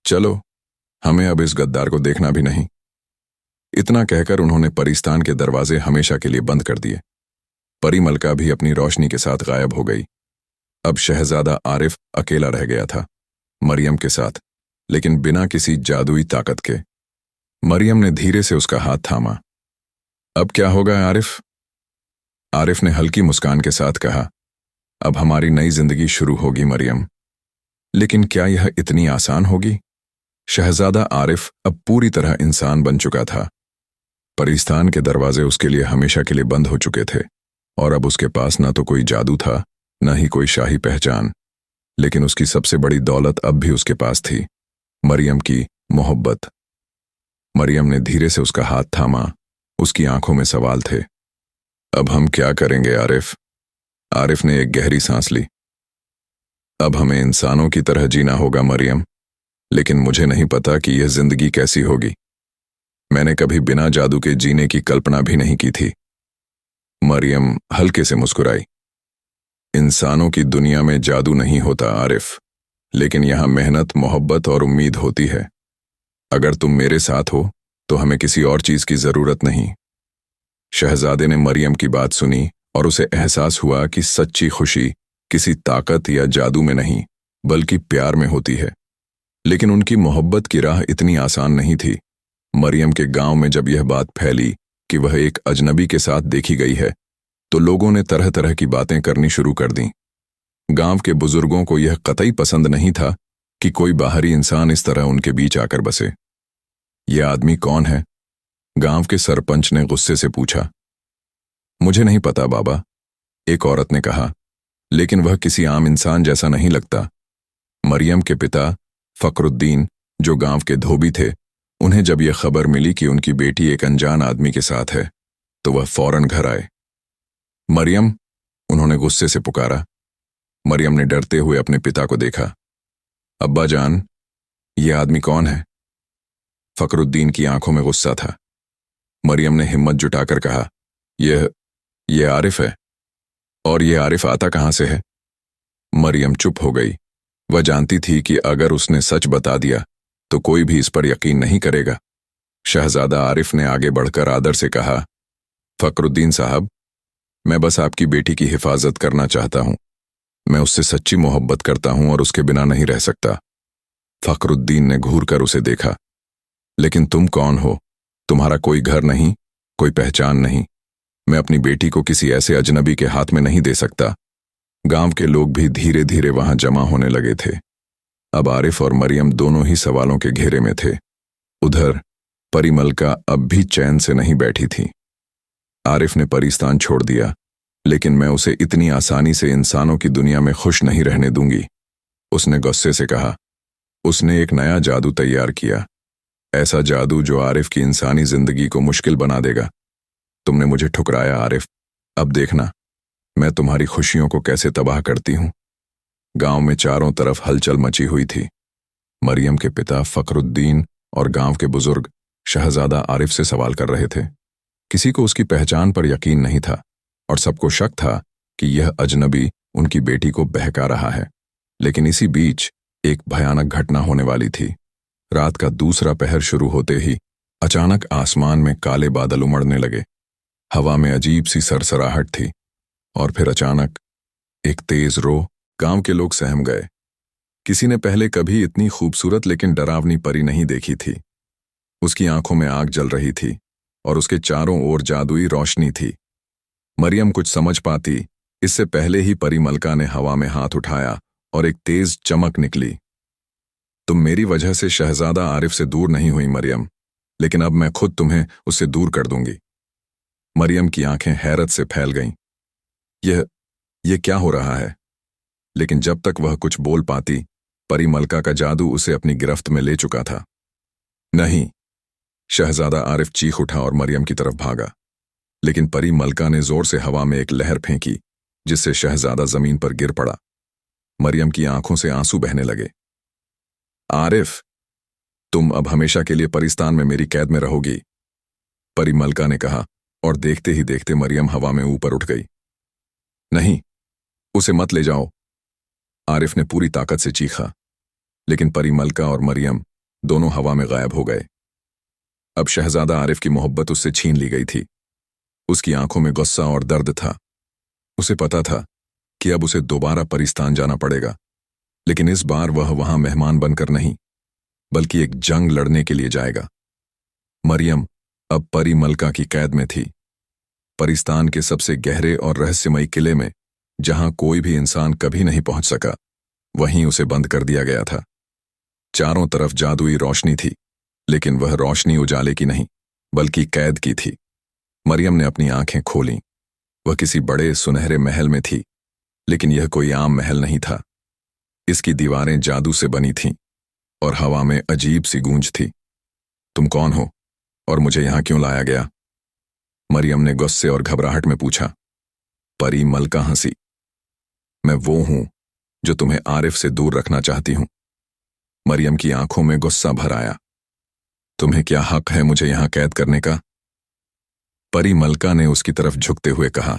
S1: चलो, हमें अब इस गद्दार को देखना भी नहीं। इतना कहकर उन्होंने परिस्तान के दरवाजे हमेशा के लिए बंद कर दिए। परी मलका भी अपनी रोशनी के साथ गायब हो गई। अब शहजादा आरिफ अकेला रह गया था, मरियम के साथ, लेकिन बिना किसी जादुई ताकत के। मरियम ने धीरे से उसका हाथ थामा। अब क्या होगा आरिफ? आरिफ ने हल्की मुस्कान के साथ कहा, अब हमारी नई जिंदगी शुरू होगी मरियम। लेकिन क्या यह इतनी आसान होगी? शहजादा आरिफ अब पूरी तरह इंसान बन चुका था। परिस्तान के दरवाजे उसके लिए हमेशा के लिए बंद हो चुके थे, और अब उसके पास न तो कोई जादू था, न ही कोई शाही पहचान। लेकिन उसकी सबसे बड़ी दौलत अब भी उसके पास थी, मरियम की मोहब्बत। मरियम ने धीरे से उसका हाथ थामा। उसकी आंखों में सवाल थे। अब हम क्या करेंगे आरिफ? आरिफ ने एक गहरी सांस ली। अब हमें इंसानों की तरह जीना होगा मरियम, लेकिन मुझे नहीं पता कि यह जिंदगी कैसी होगी। मैंने कभी बिना जादू के जीने की कल्पना भी नहीं की थी। मरियम हल्के से मुस्कुराई। इंसानों की दुनिया में जादू नहीं होता आरिफ, लेकिन यहां मेहनत, मोहब्बत और उम्मीद होती है। अगर तुम मेरे साथ हो तो हमें किसी और चीज की जरूरत नहीं। शहजादे ने मरियम की बात सुनी और उसे एहसास हुआ कि सच्ची खुशी किसी ताकत या जादू में नहीं, बल्कि प्यार में होती है। लेकिन उनकी मोहब्बत की राह इतनी आसान नहीं थी। मरियम के गांव में जब यह बात फैली कि वह एक अजनबी के साथ देखी गई है, तो लोगों ने तरह तरह की बातें करनी शुरू कर दी। गांव के बुजुर्गों को यह कतई पसंद नहीं था कि कोई बाहरी इंसान इस तरह उनके बीच आकर बसे। यह आदमी कौन है? गांव के सरपंच ने गुस्से से पूछा। मुझे नहीं पता बाबा, एक औरत ने कहा, लेकिन वह किसी आम इंसान जैसा नहीं लगता। मरियम के पिता फखरुद्दीन, जो गांव के धोबी थे, उन्हें जब यह खबर मिली कि उनकी बेटी एक अनजान आदमी के साथ है, तो वह फौरन घर आए। मरियम, उन्होंने गुस्से से पुकारा। मरियम ने डरते हुए अपने पिता को देखा। अब्बा जान, यह आदमी कौन है? फखरुद्दीन की आंखों में गुस्सा था। मरियम ने हिम्मत जुटाकर कहा, यह आरिफ है। और यह आरिफ आता कहां से है? मरियम चुप हो गई। वह जानती थी कि अगर उसने सच बता दिया तो कोई भी इस पर यकीन नहीं करेगा। शहजादा आरिफ ने आगे बढ़कर आदर से कहा, फखरुद्दीन साहब, मैं बस आपकी बेटी की हिफाजत करना चाहता हूं। मैं उससे सच्ची मोहब्बत करता हूं और उसके बिना नहीं रह सकता। फखरुद्दीन ने घूर कर उसे देखा। लेकिन तुम कौन हो? तुम्हारा कोई घर नहीं, कोई पहचान नहीं। मैं अपनी बेटी को किसी ऐसे अजनबी के हाथ में नहीं दे सकता। गांव के लोग भी धीरे धीरे वहां जमा होने लगे थे। अब आरिफ और मरियम दोनों ही सवालों के घेरे में थे। उधर परी मलका अब भी चैन से नहीं बैठी थी। आरिफ ने परिस्तान छोड़ दिया, लेकिन मैं उसे इतनी आसानी से इंसानों की दुनिया में खुश नहीं रहने दूंगी, उसने गुस्से से कहा। उसने एक नया जादू तैयार किया, ऐसा जादू जो आरिफ की इंसानी जिंदगी को मुश्किल बना देगा। तुमने मुझे ठुकराया आरिफ, अब देखना मैं तुम्हारी खुशियों को कैसे तबाह करती हूं। गांव में चारों तरफ हलचल मची हुई थी। मरियम के पिता फखरुद्दीन और गांव के बुजुर्ग शहजादा आरिफ से सवाल कर रहे थे। किसी को उसकी पहचान पर यकीन नहीं था और सबको शक था कि यह अजनबी उनकी बेटी को बहका रहा है। लेकिन इसी बीच एक भयानक घटना होने वाली थी। रात का दूसरा पहर शुरू होते ही अचानक आसमान में काले बादल उमड़ने लगे। हवा में अजीब सी सरसराहट थी और फिर अचानक एक तेज रो। गांव के लोग सहम गए। किसी ने पहले कभी इतनी खूबसूरत लेकिन डरावनी परी नहीं देखी थी। उसकी आंखों में आग जल रही थी और उसके चारों ओर जादुई रोशनी थी। मरियम कुछ समझ पाती इससे पहले ही परी मलका ने हवा में हाथ उठाया और एक तेज चमक निकली। तुम मेरी वजह से शहजादा आरिफ से दूर नहीं हुई मरियम, लेकिन अब मैं खुद तुम्हें उससे दूर कर दूंगी। मरियम की आंखें हैरत से फैल गईं। यह क्या हो रहा है? लेकिन जब तक वह कुछ बोल पाती, परी मलका का जादू उसे अपनी गिरफ्त में ले चुका था। नहीं, शहजादा आरिफ चीख उठा और मरियम की तरफ भागा, लेकिन परी मलका ने जोर से हवा में एक लहर फेंकी जिससे शहजादा जमीन पर गिर पड़ा। मरियम की आंखों से आंसू बहने लगे। आरिफ, तुम अब हमेशा के लिए परिस्तान में मेरी कैद में रहोगी, परी मलका ने कहा और देखते ही देखते मरियम हवा में ऊपर उठ गई। नहीं, उसे मत ले जाओ, आरिफ ने पूरी ताकत से चीखा, लेकिन परी मलका और मरियम दोनों हवा में गायब हो गए। अब शहजादा आरिफ की मोहब्बत उससे छीन ली गई थी। उसकी आंखों में गुस्सा और दर्द था। उसे पता था कि अब उसे दोबारा परिस्तान जाना पड़ेगा, लेकिन इस बार वह वहां मेहमान बनकर नहीं, बल्कि एक जंग लड़ने के लिए जाएगा। मरियम अब परी मलका की कैद में थी। परिस्तान के सबसे गहरे और रहस्यमयी किले में, जहां कोई भी इंसान कभी नहीं पहुंच सका, वहीं उसे बंद कर दिया गया था। चारों तरफ जादुई रोशनी थी, लेकिन वह रोशनी उजाले की नहीं, बल्कि कैद की थी। मरियम ने अपनी आंखें खोलीं। वह किसी बड़े सुनहरे महल में थी, लेकिन यह कोई आम महल नहीं था। इसकी दीवारें जादू से बनी थीं और हवा में अजीब सी गूंज थी। तुम कौन हो और मुझे यहां क्यों लाया गया? मरियम ने गुस्से और घबराहट में पूछा। परी मलका हंसी। मैं वो हूं जो तुम्हें आरिफ से दूर रखना चाहती हूं। मरियम की आंखों में गुस्सा भर आया। तुम्हें क्या हक है मुझे यहां कैद करने का? परी मलका ने उसकी तरफ झुकते हुए कहा।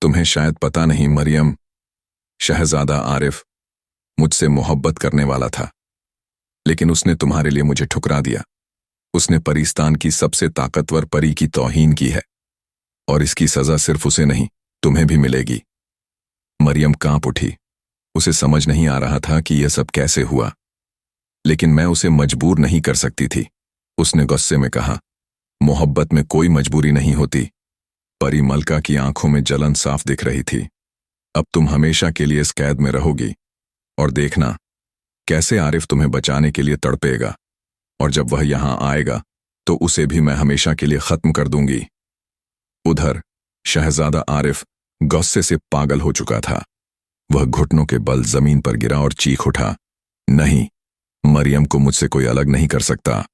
S1: तुम्हें शायद पता नहीं मरियम, शहजादा आरिफ मुझसे मोहब्बत करने वाला था, लेकिन उसने तुम्हारे लिए मुझे ठुकरा दिया। उसने परिस्तान की सबसे ताकतवर परी की तौहीन की है, और इसकी सजा सिर्फ उसे नहीं, तुम्हें भी मिलेगी। मरियम कांप उठी। उसे समझ नहीं आ रहा था कि यह सब कैसे हुआ, लेकिन मैं उसे मजबूर नहीं कर सकती थी, उसने गुस्से में कहा। मोहब्बत में कोई मजबूरी नहीं होती। परी मलका की आंखों में जलन साफ दिख रही थी। अब तुम हमेशा के लिए इस कैद में रहोगी, और देखना कैसे आरिफ तुम्हें बचाने के लिए तड़पेगा, और जब वह यहां आएगा तो उसे भी मैं हमेशा के लिए खत्म कर दूंगी। उधर शहजादा आरिफ गुस्से से पागल हो चुका था। वह घुटनों के बल जमीन पर गिरा और चीख उठा। नहीं, मरियम को मुझसे कोई अलग नहीं कर सकता।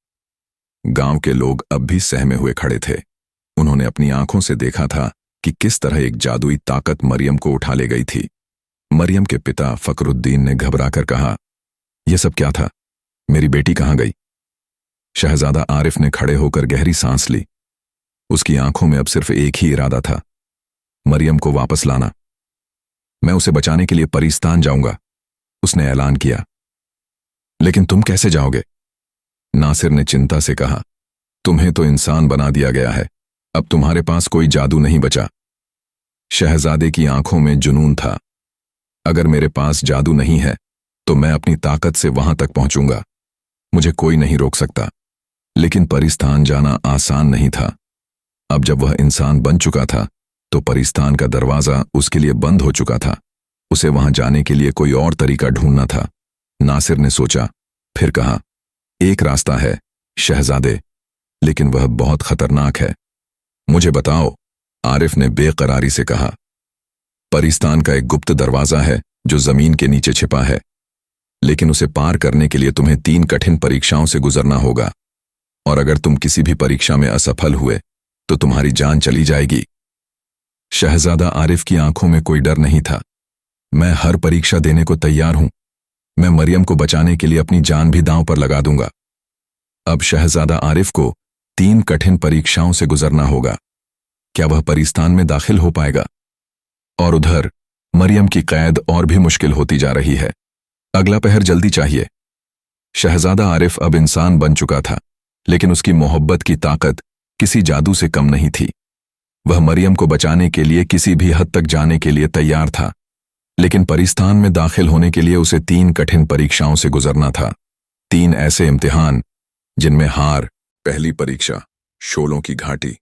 S1: गांव के लोग अब भी सहमे हुए खड़े थे। उन्होंने अपनी आंखों से देखा था कि किस तरह एक जादुई ताकत मरियम को उठा ले गई थी। मरियम के पिता फखरुद्दीन ने घबराकर कहा, यह सब क्या था? मेरी बेटी कहां गई? शहजादा आरिफ ने खड़े होकर गहरी सांस ली। उसकी आंखों में अब सिर्फ एक ही इरादा था, मरियम को वापस लाना। मैं उसे बचाने के लिए परिस्तान जाऊंगा, उसने ऐलान किया। लेकिन तुम कैसे जाओगे? नासिर ने चिंता से कहा। तुम्हें तो इंसान बना दिया गया है, अब तुम्हारे पास कोई जादू नहीं बचा। शहजादे की आंखों में जुनून था। अगर मेरे पास जादू नहीं है तो मैं अपनी ताकत से वहां तक पहुंचूंगा, मुझे कोई नहीं रोक सकता। लेकिन परिस्तान जाना आसान नहीं था। अब जब वह इंसान बन चुका था तो परिस्तान का दरवाजा उसके लिए बंद हो चुका था। उसे वहां जाने के लिए कोई और तरीका ढूंढना था। नासिर ने सोचा, फिर कहा, एक रास्ता है शहजादे, लेकिन वह बहुत खतरनाक है। मुझे बताओ, आरिफ ने बेकरारी से कहा। परिस्तान का एक गुप्त दरवाजा है जो जमीन के नीचे छिपा है, लेकिन उसे पार करने के लिए तुम्हें 3 कठिन परीक्षाओं से गुजरना होगा, और अगर तुम किसी भी परीक्षा में असफल हुए तो तुम्हारी जान चली जाएगी। शहजादा आरिफ की आंखों में कोई डर नहीं था। मैं हर परीक्षा देने को तैयार हूं। मैं मरियम को बचाने के लिए अपनी जान भी दांव पर लगा दूंगा। अब शहजादा आरिफ को 3 कठिन परीक्षाओं से गुजरना होगा। क्या वह परिस्तान में दाखिल हो पाएगा? और उधर मरियम की कैद और भी मुश्किल होती जा रही है। अगला पहर जल्दी चाहिए। शहजादा आरिफ अब इंसान बन चुका था, लेकिन उसकी मोहब्बत की ताकत किसी जादू से कम नहीं थी। वह मरियम को बचाने के लिए किसी भी हद तक जाने के लिए तैयार था, लेकिन परिस्तान में दाखिल होने के लिए उसे 3 कठिन परीक्षाओं से गुजरना था। 3 ऐसे इम्तिहान जिनमें हार। पहली परीक्षा, शोलों की घाटी,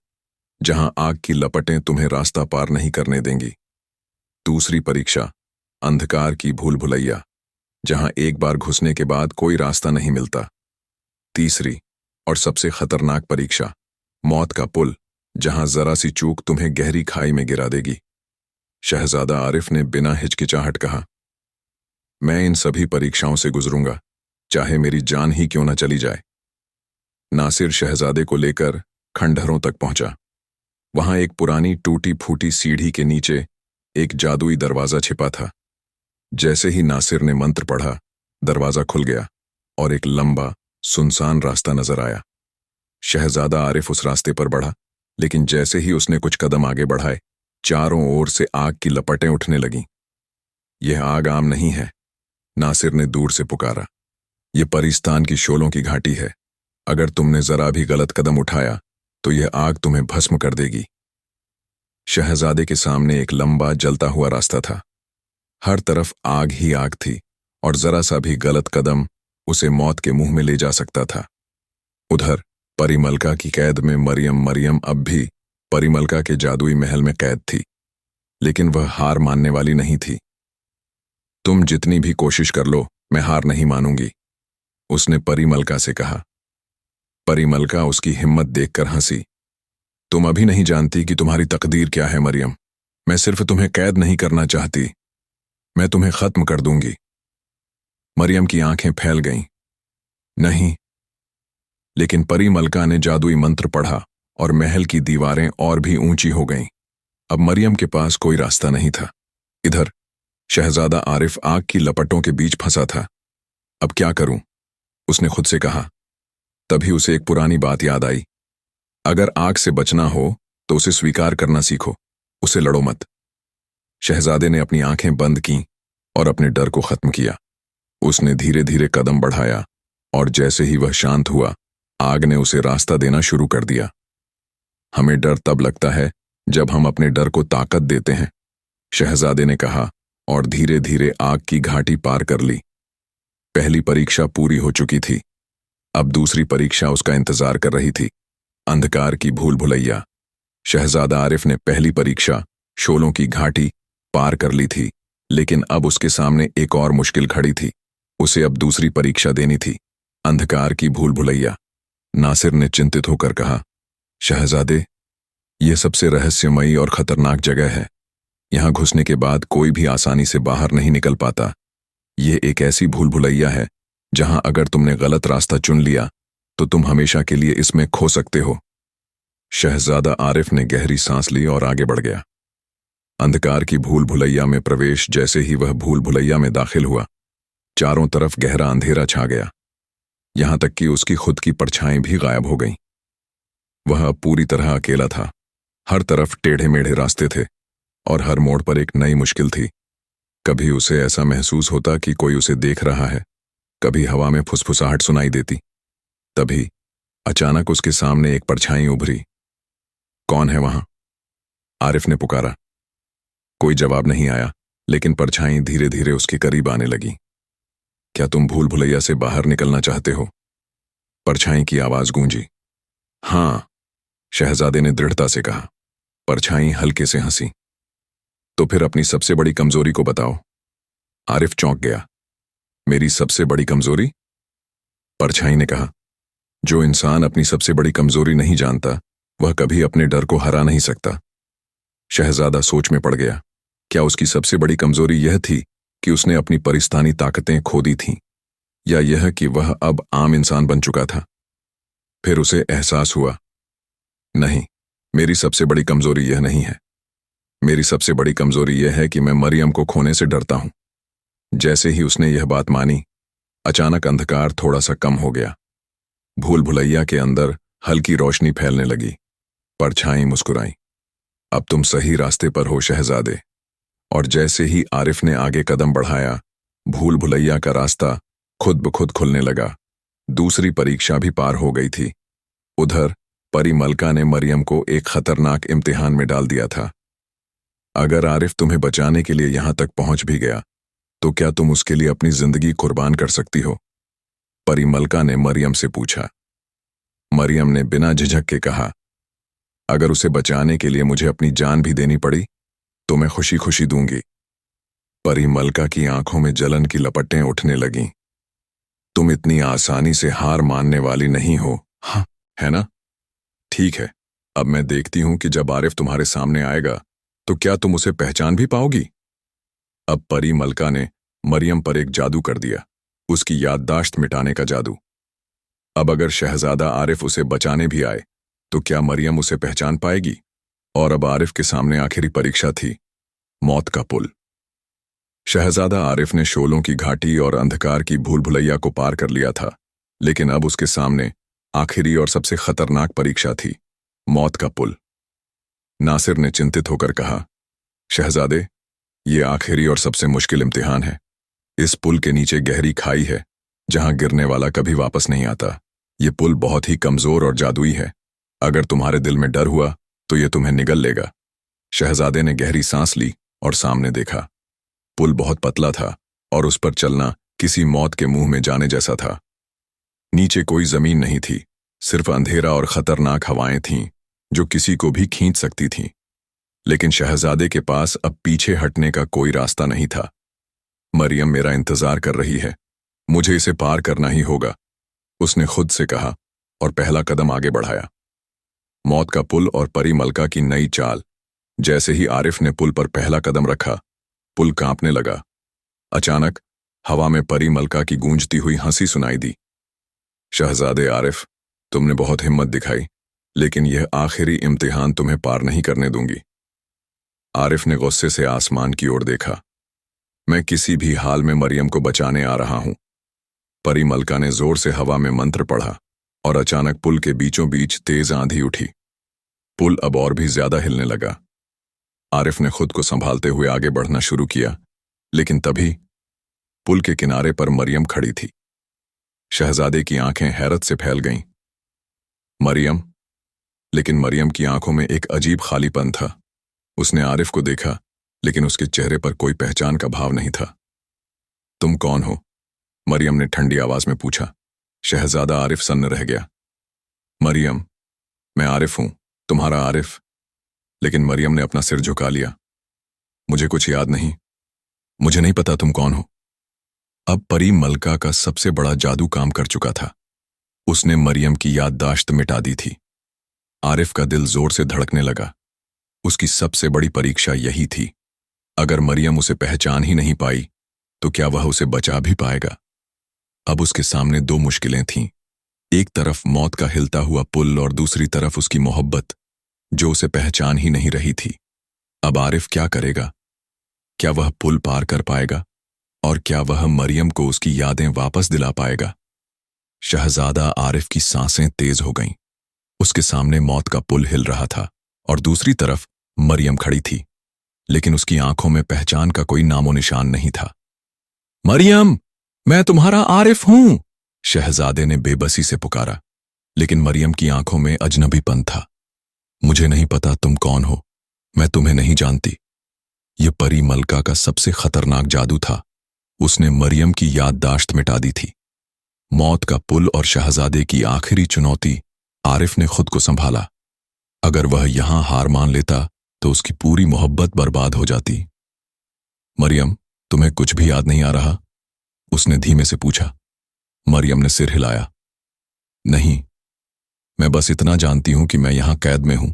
S1: जहां आग की लपटें तुम्हें रास्ता पार नहीं करने देंगी। दूसरी परीक्षा, अंधकार की भूल भुलैया, जहां एक बार घुसने के बाद कोई रास्ता नहीं मिलता। तीसरी और सबसे खतरनाक परीक्षा, मौत का पुल, जहां जरा सी चूक तुम्हें गहरी खाई में गिरा देगी। शहजादा आरिफ ने बिना हिचकिचाहट कहा, मैं इन सभी परीक्षाओं से गुजरूंगा, चाहे मेरी जान ही क्यों न चली जाए। नासिर शहजादे को लेकर खंडहरों तक पहुंचा। वहां एक पुरानी टूटी फूटी सीढ़ी के नीचे एक जादुई दरवाजा छिपा था। जैसे ही नासिर ने मंत्र पढ़ा, दरवाजा खुल गया और एक लंबा सुनसान रास्ता नजर आया। शहजादा आरिफ उस रास्ते पर बढ़ा, लेकिन जैसे ही उसने कुछ कदम आगे बढ़ाए, चारों ओर से आग की लपटें उठने लगीं। यह आग आम नहीं है, नासिर ने दूर से पुकारा। यह परिस्तान की शोलों की घाटी है। अगर तुमने जरा भी गलत कदम उठाया तो यह आग तुम्हें भस्म कर देगी। शहजादे के सामने एक लंबा जलता हुआ रास्ता था। हर तरफ आग ही आग थी, और जरा सा भी गलत कदम उसे मौत के मुंह में ले जा सकता था। उधर परिमलका की कैद में मरियम अब भी परिमलका के जादुई महल में कैद थी, लेकिन वह हार मानने वाली नहीं थी। तुम जितनी भी कोशिश कर लो, मैं हार नहीं मानूंगी, उसने परिमलका से कहा। परिमलका उसकी हिम्मत देखकर हंसी। तुम अभी नहीं जानती कि तुम्हारी तकदीर क्या है मरियम। मैं सिर्फ तुम्हें कैद नहीं करना चाहती, मैं तुम्हें खत्म कर दूंगी। मरियम की आंखें फैल गईं। नहीं। लेकिन परिमलका ने जादुई मंत्र पढ़ा और महल की दीवारें और भी ऊंची हो गईं। अब मरियम के पास कोई रास्ता नहीं था। इधर शहजादा आरिफ आग की लपटों के बीच फंसा था। अब क्या करूं, उसने खुद से कहा। तभी उसे एक पुरानी बात याद आई। अगर आग से बचना हो तो उसे स्वीकार करना सीखो, उसे लड़ो मत। शहजादे ने अपनी आंखें बंद कीं और अपने डर को खत्म किया। उसने धीरे धीरे कदम बढ़ाया, और जैसे ही वह शांत हुआ, आग ने उसे रास्ता देना शुरू कर दिया। हमें डर तब लगता है जब हम अपने डर को ताकत देते हैं, शहजादे ने कहा, और धीरे धीरे आग की घाटी पार कर ली। पहली परीक्षा पूरी हो चुकी थी। अब दूसरी परीक्षा उसका इंतजार कर रही थी, अंधकार की भूल भुलैया। शहजादा आरिफ ने पहली परीक्षा, शोलों की घाटी, पार कर ली थी, लेकिन अब उसके सामने एक और मुश्किल खड़ी थी। उसे अब दूसरी परीक्षा देनी थी, अंधकार की भूल भुलैया। नासिर ने चिंतित होकर कहा, शहजादे, यह सबसे रहस्यमयी और खतरनाक जगह है। यहां घुसने के बाद कोई भी आसानी से बाहर नहीं निकल पाता। यह एक ऐसी भूल भुलैया है जहां अगर तुमने गलत रास्ता चुन लिया तो तुम हमेशा के लिए इसमें खो सकते हो। शहजादा आरिफ ने गहरी सांस ली और आगे बढ़ गया। अंधकार की भूल भुलैया में प्रवेश जैसे ही वह भूल भुलैया में दाखिल हुआ, चारों तरफ गहरा अंधेरा छा गया, यहां तक कि उसकी खुद की परछाई भी गायब हो गईं। वह अब पूरी तरह अकेला था। हर तरफ टेढ़े मेढ़े रास्ते थे और हर मोड़ पर एक नई मुश्किल थी। कभी उसे ऐसा महसूस होता कि कोई उसे देख रहा है, कभी हवा में फुसफुसाहट सुनाई देती। तभी अचानक उसके सामने एक परछाई उभरी। कौन है वहां? आरिफ ने पुकारा। कोई जवाब नहीं आया, लेकिन परछाई धीरे धीरे उसके करीब आने लगी। क्या तुम भूल भुलैया से बाहर निकलना चाहते हो? परछाई की आवाज गूंजी। हां, शहजादे ने दृढ़ता से कहा। परछाई हल्के से हंसी। तो फिर अपनी सबसे बड़ी कमजोरी को बताओ। आरिफ चौंक गया। मेरी सबसे बड़ी कमजोरी? परछाई ने कहा, जो इंसान अपनी सबसे बड़ी कमजोरी नहीं जानता वह कभी अपने डर को हरा नहीं सकता। शहजादा सोच में पड़ गया। क्या उसकी सबसे बड़ी कमजोरी यह थी कि उसने अपनी परिस्तानी ताकतें खो दी थीं, या यह कि वह अब आम इंसान बन चुका था? फिर उसे एहसास हुआ, नहीं, मेरी सबसे बड़ी कमजोरी यह नहीं है। मेरी सबसे बड़ी कमजोरी यह है कि मैं मरियम को खोने से डरता हूं। जैसे ही उसने यह बात मानी, अचानक अंधकार थोड़ा सा कम हो गया। भूल भुलैया के अंदर हल्की रोशनी फैलने लगी। परछाई मुस्कुराई। अब तुम सही रास्ते पर हो शहजादे। और जैसे ही आरिफ ने आगे कदम बढ़ाया, भूल भुलैया का रास्ता खुद ब खुद खुलने लगा। दूसरी परीक्षा भी पार हो गई थी। उधर परी मलका ने मरियम को एक खतरनाक इम्तिहान में डाल दिया था। अगर आरिफ तुम्हें बचाने के लिए यहां तक पहुंच भी गया, तो क्या तुम उसके लिए अपनी जिंदगी कुर्बान कर सकती हो? परी मलका ने मरियम से पूछा। मरियम ने बिना झिझक के कहा, अगर उसे बचाने के लिए मुझे अपनी जान भी देनी पड़ी तो मैं खुशी खुशी दूंगी। परी मलका की आंखों में जलन की लपटें उठने लगीं। तुम इतनी आसानी से हार मानने वाली नहीं हो, हाँ, है ना? ठीक है, अब मैं देखती हूं कि जब आरिफ तुम्हारे सामने आएगा तो क्या तुम उसे पहचान भी पाओगी? अब परी मलका ने मरियम पर एक जादू कर दिया, उसकी याददाश्त मिटाने का जादू। अब अगर शहजादा आरिफ उसे बचाने भी आए तो क्या मरियम उसे पहचान पाएगी? और अब आरिफ के सामने आखिरी परीक्षा थी, मौत का पुल। शहजादा आरिफ ने शोलों की घाटी और अंधकार की भूल भुलैया को पार कर लिया था, लेकिन अब उसके सामने आखिरी और सबसे खतरनाक परीक्षा थी, मौत का पुल। नासिर ने चिंतित होकर कहा, शहजादे, ये आखिरी और सबसे मुश्किल इम्तिहान है। इस पुल के नीचे गहरी खाई है, जहां गिरने वाला कभी वापस नहीं आता। ये पुल बहुत ही कमजोर और जादुई है। अगर तुम्हारे दिल में डर हुआ तो ये तुम्हें निगल लेगा। शहजादे ने गहरी सांस ली और सामने देखा। पुल बहुत पतला था और उस पर चलना किसी मौत के मुंह में जाने जैसा था। नीचे कोई जमीन नहीं थी, सिर्फ अंधेरा और खतरनाक हवाएं थीं जो किसी को भी खींच सकती थीं। लेकिन शहजादे के पास अब पीछे हटने का कोई रास्ता नहीं था। मरियम मेरा इंतजार कर रही है, मुझे इसे पार करना ही होगा, उसने खुद से कहा और पहला कदम आगे बढ़ाया। मौत का पुल और परी मलका की नई चाल। जैसे ही आरिफ ने पुल पर पहला कदम रखा, पुल कांपने लगा। अचानक हवा में परी मलका की गूंजती हुई हंसी सुनाई दी। शहजादे आरिफ, तुमने बहुत हिम्मत दिखाई, लेकिन यह आखिरी इम्तिहान तुम्हें पार नहीं करने दूंगी। आरिफ ने गुस्से से आसमान की ओर देखा। मैं किसी भी हाल में मरियम को बचाने आ रहा हूं। परी मलका ने जोर से हवा में मंत्र पढ़ा और अचानक पुल के बीचों बीच तेज आंधी उठी। पुल अब और भी ज्यादा हिलने लगा। आरिफ ने खुद को संभालते हुए आगे बढ़ना शुरू किया, लेकिन तभी पुल के किनारे पर मरियम खड़ी थी। शहजादे की आंखें हैरत से फैल गईं। मरियम? लेकिन मरियम की आंखों में एक अजीब खालीपन था। उसने आरिफ को देखा, लेकिन उसके चेहरे पर कोई पहचान का भाव नहीं था। तुम कौन हो? मरियम ने ठंडी आवाज में पूछा। शहजादा आरिफ सन्न रह गया। मरियम, मैं आरिफ हूं, तुम्हारा आरिफ। लेकिन मरियम ने अपना सिर झुका लिया। मुझे कुछ याद नहीं, मुझे नहीं पता तुम कौन हो। अब परी मलका का सबसे बड़ा जादू काम कर चुका था। उसने मरियम की याददाश्त मिटा दी थी। आरिफ का दिल जोर से धड़कने लगा। उसकी सबसे बड़ी परीक्षा यही थी। अगर मरियम उसे पहचान ही नहीं पाई तो क्या वह उसे बचा भी पाएगा? अब उसके सामने दो मुश्किलें थीं। एक तरफ मौत का हिलता हुआ पुल और दूसरी तरफ उसकी मोहब्बत, जो उसे पहचान ही नहीं रही थी। अब आरिफ क्या करेगा? क्या वह पुल पार कर पाएगा? और क्या वह मरियम को उसकी यादें वापस दिला पाएगा? शहजादा आरिफ की सांसें तेज हो गईं। उसके सामने मौत का पुल हिल रहा था और दूसरी तरफ मरियम खड़ी थी, लेकिन उसकी आंखों में पहचान का कोई नामो निशान नहीं था। मरियम, मैं तुम्हारा आरिफ हूं, शहजादे ने बेबसी से पुकारा, लेकिन मरियम की आंखों में अजनबीपन था। मुझे नहीं पता तुम कौन हो, मैं तुम्हें नहीं जानती। यह परी मलका का सबसे खतरनाक जादू था। उसने मरियम की याददाश्त मिटा दी थी। मौत का पुल और शहजादे की आखिरी चुनौती। आरिफ ने खुद को संभाला। अगर वह यहां हार मान लेता तो उसकी पूरी मोहब्बत बर्बाद हो जाती। मरियम, तुम्हें कुछ भी याद नहीं आ रहा? उसने धीमे से पूछा। मरियम ने सिर हिलाया। नहीं, मैं बस इतना जानती हूं कि मैं यहां कैद में हूं,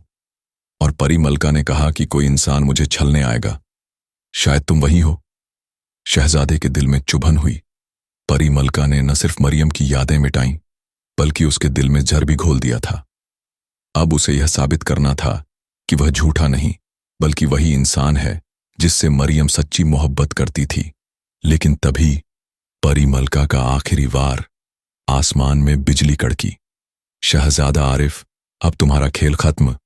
S1: और परी मलका ने कहा कि कोई इंसान मुझे छलने आएगा। शायद तुम वही हो। शहजादे के दिल में चुभन हुई। परी मलका ने न सिर्फ मरियम की यादें मिटाईं, बल्कि उसके दिल में जहर भी घोल दिया था। अब उसे यह साबित करना था कि वह झूठा नहीं, बल्कि वही इंसान है जिससे मरियम सच्ची मोहब्बत करती थी। लेकिन तभी परी मलका का आखिरी वार। आसमान में बिजली कड़की। शहजादा आरिफ, अब तुम्हारा खेल खत्म।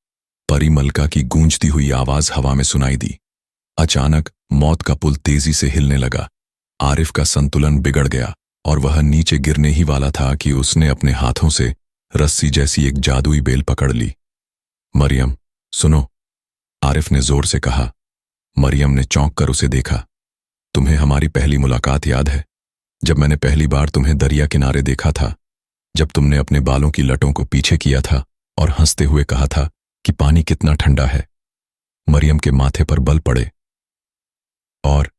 S1: परी मलका की गूंजती हुई आवाज हवा में सुनाई दी। अचानक मौत का पुल तेजी से हिलने लगा। आरिफ का संतुलन बिगड़ गया और वह नीचे गिरने ही वाला था कि उसने अपने हाथों से रस्सी जैसी एक जादुई बेल पकड़ ली। मरियम, सुनो, आरिफ ने जोर से कहा। मरियम ने चौंक कर उसे देखा। तुम्हें हमारी पहली मुलाकात याद है, जब मैंने पहली बार तुम्हें दरिया किनारे देखा था, जब तुमने अपने बालों की लटों को पीछे किया था और हंसते हुए कहा था कि पानी कितना ठंडा है। मरियम के माथे पर बल पड़े। और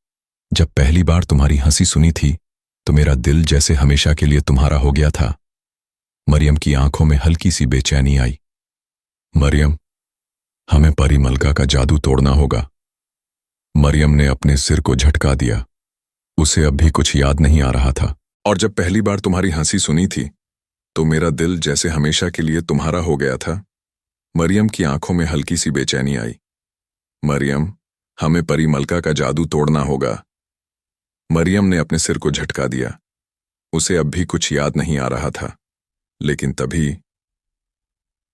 S1: जब पहली बार तुम्हारी हंसी सुनी थी तो मेरा दिल जैसे हमेशा के लिए तुम्हारा हो गया था। मरियम की आंखों में हल्की सी बेचैनी आई। मरियम, हमें परी मलका का जादू तोड़ना होगा। मरियम ने अपने सिर को झटका दिया। उसे अब भी कुछ याद नहीं आ रहा था। और जब पहली बार तुम्हारी हंसी सुनी थी तो मेरा दिल जैसे हमेशा के लिए तुम्हारा हो गया था। मरियम की आंखों में हल्की सी बेचैनी आई। मरियम, हमें परी मलका का जादू तोड़ना होगा। मरियम ने अपने सिर को झटका दिया। उसे अब भी कुछ याद नहीं आ रहा था। लेकिन तभी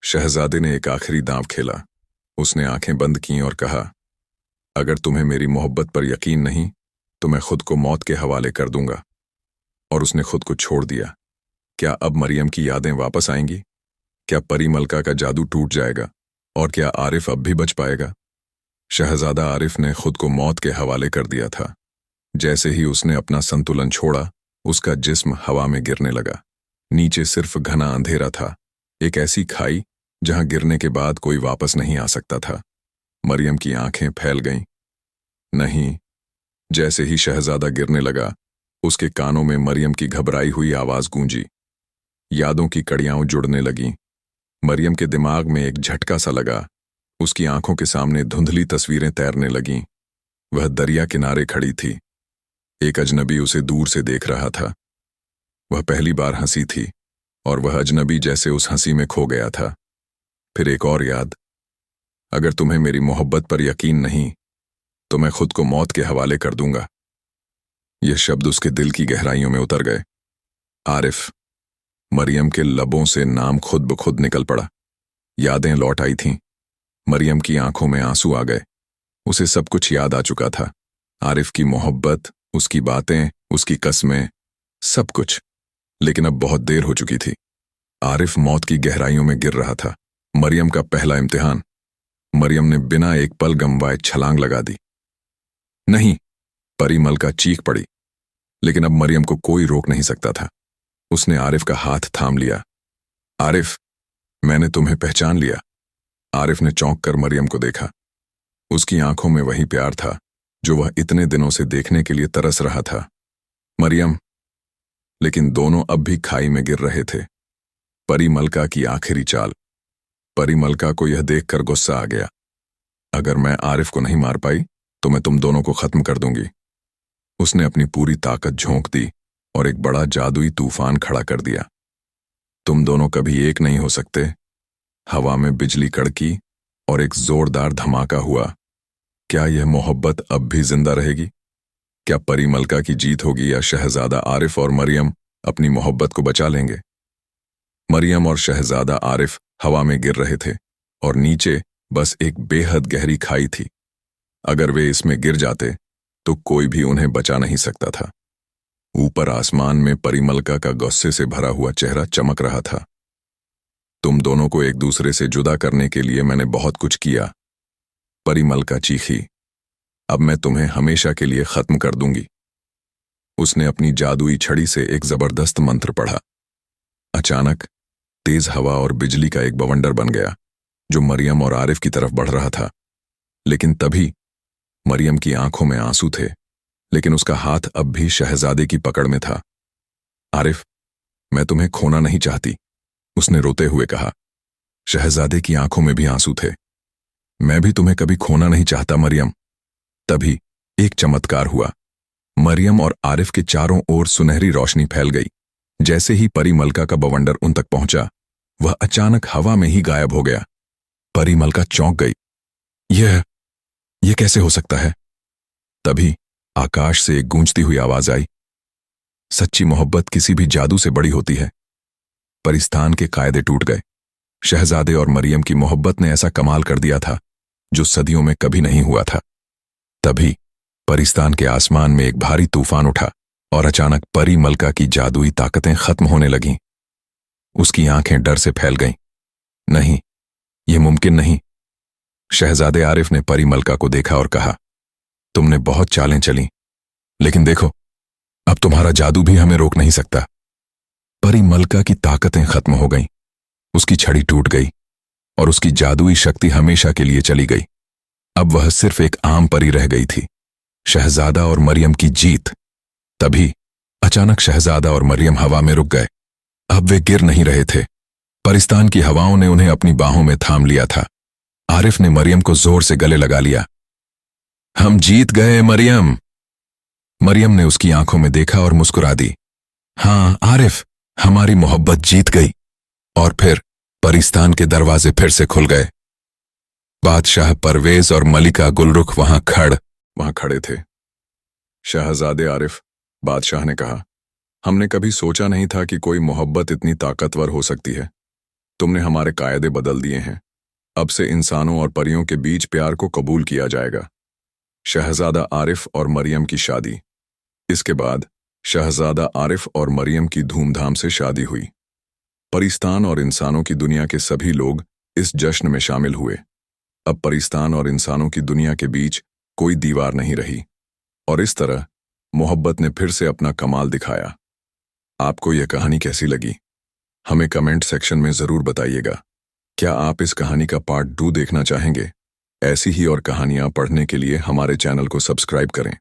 S1: शहजादे ने एक आखिरी दांव खेला। उसने आंखें बंद की और कहा, अगर तुम्हें मेरी मोहब्बत पर यकीन नहीं तो मैं खुद को मौत के हवाले कर दूंगा। और उसने खुद को छोड़ दिया। क्या अब मरियम की यादें वापस आएंगी? क्या परी मलका का जादू टूट जाएगा? और क्या आरिफ अब भी बच पाएगा? शहजादा आरिफ ने खुद को मौत के हवाले कर दिया था। जैसे ही उसने अपना संतुलन छोड़ा, उसका जिस्म हवा में गिरने लगा। नीचे सिर्फ घना अंधेरा था, एक ऐसी खाई जहां गिरने के बाद कोई वापस नहीं आ सकता था। मरियम की आंखें फैल गईं। नहीं, जैसे ही शहजादा गिरने लगा, उसके कानों में मरियम की घबराई हुई आवाज गूंजी। यादों की कड़ियां जुड़ने लगीं। मरियम के दिमाग में एक झटका सा लगा। उसकी आंखों के सामने धुंधली तस्वीरें तैरने लगीं। वह दरिया किनारे खड़ी थी। एक अजनबी उसे दूर से देख रहा था। वह पहली बार हंसी थी और वह अजनबी जैसे उस हंसी में खो गया था। फिर एक और याद, अगर तुम्हें मेरी मोहब्बत पर यकीन नहीं तो मैं खुद को मौत के हवाले कर दूंगा। यह शब्द उसके दिल की गहराइयों में उतर गए। आरिफ। मरियम के लबों से नाम खुद ब खुद निकल पड़ा। यादें लौट आई थीं। मरियम की आंखों में आंसू आ गए। उसे सब कुछ याद आ चुका था। आरिफ की मोहब्बत, उसकी बातें, उसकी कस्में, सब कुछ। लेकिन अब बहुत देर हो चुकी थी। आरिफ मौत की गहराइयों में गिर रहा था। मरियम का पहला इम्तिहान। मरियम ने बिना एक पल गंवाए छलांग लगा दी। नहीं, परी मलका चीख पड़ी। लेकिन अब मरियम को कोई रोक नहीं सकता था। उसने आरिफ का हाथ थाम लिया। आरिफ, मैंने तुम्हें पहचान लिया। आरिफ ने चौंक कर मरियम को देखा। उसकी आंखों में वही प्यार था जो वह इतने दिनों से देखने के लिए तरस रहा था। मरियम। लेकिन दोनों अब भी खाई में गिर रहे थे। परी मलका की आखिरी चाल। परी मलका को यह देखकर गुस्सा आ गया। अगर मैं आरिफ को नहीं मार पाई तो मैं तुम दोनों को खत्म कर दूंगी। उसने अपनी पूरी ताकत झोंक दी और एक बड़ा जादुई तूफान खड़ा कर दिया। तुम दोनों कभी एक नहीं हो सकते। हवा में बिजली कड़की और एक जोरदार धमाका हुआ। क्या यह मोहब्बत अब भी जिंदा रहेगी? क्या परी मलका की जीत होगी या शहजादा आरिफ और मरियम अपनी मोहब्बत को बचा लेंगे? मरियम और शहजादा आरिफ हवा में गिर रहे थे और नीचे बस एक बेहद गहरी खाई थी। अगर वे इसमें गिर जाते तो कोई भी उन्हें बचा नहीं सकता था। ऊपर आसमान में परी मलका का गुस्से से भरा हुआ चेहरा चमक रहा था। तुम दोनों को एक दूसरे से जुदा करने के लिए मैंने बहुत कुछ किया। परी मलका चीखी। अब मैं तुम्हें हमेशा के लिए खत्म कर दूंगी। उसने अपनी जादुई छड़ी से एक जबरदस्त मंत्र पढ़ा। अचानक तेज हवा और बिजली का एक बवंडर बन गया जो मरियम और आरिफ की तरफ बढ़ रहा था। लेकिन तभी मरियम की आंखों में आंसू थे। लेकिन उसका हाथ अब भी शहजादे की पकड़ में था। आरिफ, मैं तुम्हें खोना नहीं चाहती, उसने रोते हुए कहा। शहजादे की आंखों में भी आंसू थे। मैं भी तुम्हें कभी खोना नहीं चाहता मरियम। तभी एक चमत्कार हुआ। मरियम और आरिफ के चारों ओर सुनहरी रोशनी फैल गई। जैसे ही परी मलका का बवंडर उन तक पहुंचा, वह अचानक हवा में ही गायब हो गया। परी मलका चौंक गई। यह कैसे हो सकता है? तभी आकाश से एक गूंजती हुई आवाज आई। सच्ची मोहब्बत किसी भी जादू से बड़ी होती है। परिस्तान के कायदे टूट गए। शहजादे और मरियम की मोहब्बत ने ऐसा कमाल कर दिया था जो सदियों में कभी नहीं हुआ था। तभी परिस्तान के आसमान में एक भारी तूफान उठा और अचानक परी मलका की जादुई ताकतें खत्म होने लगीं। उसकी आंखें डर से फैल गईं। नहीं, यह मुमकिन नहीं। शहजादे आरिफ ने परी मलका को देखा और कहा, तुमने बहुत चालें चली, लेकिन देखो, अब तुम्हारा जादू भी हमें रोक नहीं सकता। परी मलका की ताकतें खत्म हो गईं। उसकी छड़ी टूट गई और उसकी जादुई शक्ति हमेशा के लिए चली गई। अब वह सिर्फ एक आम परी रह गई थी। शहजादा और मरियम की जीत। तभी अचानक शहजादा और मरियम हवा में रुक गए। अब वे गिर नहीं रहे थे। परिस्तान की हवाओं ने उन्हें अपनी बाहों में थाम लिया था। आरिफ ने मरियम को जोर से गले लगा लिया। हम जीत गए मरियम। मरियम ने उसकी आंखों में देखा और मुस्कुरा दी। हाँ आरिफ, हमारी मोहब्बत जीत गई। और फिर परिस्तान के दरवाजे फिर से खुल गए। बादशाह परवेज और मलिका गुलरुख वहां खड़े थे। शहजादे आरिफ, बादशाह ने कहा, हमने कभी सोचा नहीं था कि कोई मोहब्बत इतनी ताकतवर हो सकती है। तुमने हमारे कायदे बदल दिए हैं। अब से इंसानों और परियों के बीच प्यार को कबूल किया जाएगा। शहजादा आरिफ और मरियम की शादी। इसके बाद शहजादा आरिफ और मरियम की धूमधाम से शादी हुई। परिस्तान और इंसानों की दुनिया के सभी लोग इस जश्न में शामिल हुए। अब परिस्तान और इंसानों की दुनिया के बीच कोई दीवार नहीं रही और इस तरह मोहब्बत ने फिर से अपना कमाल दिखाया। आपको यह कहानी कैसी लगी? हमें कमेंट सेक्शन में जरूर बताइएगा। क्या आप इस कहानी का पार्ट 2 देखना चाहेंगे? ऐसी ही और कहानियां पढ़ने के लिए हमारे चैनल को सब्सक्राइब करें।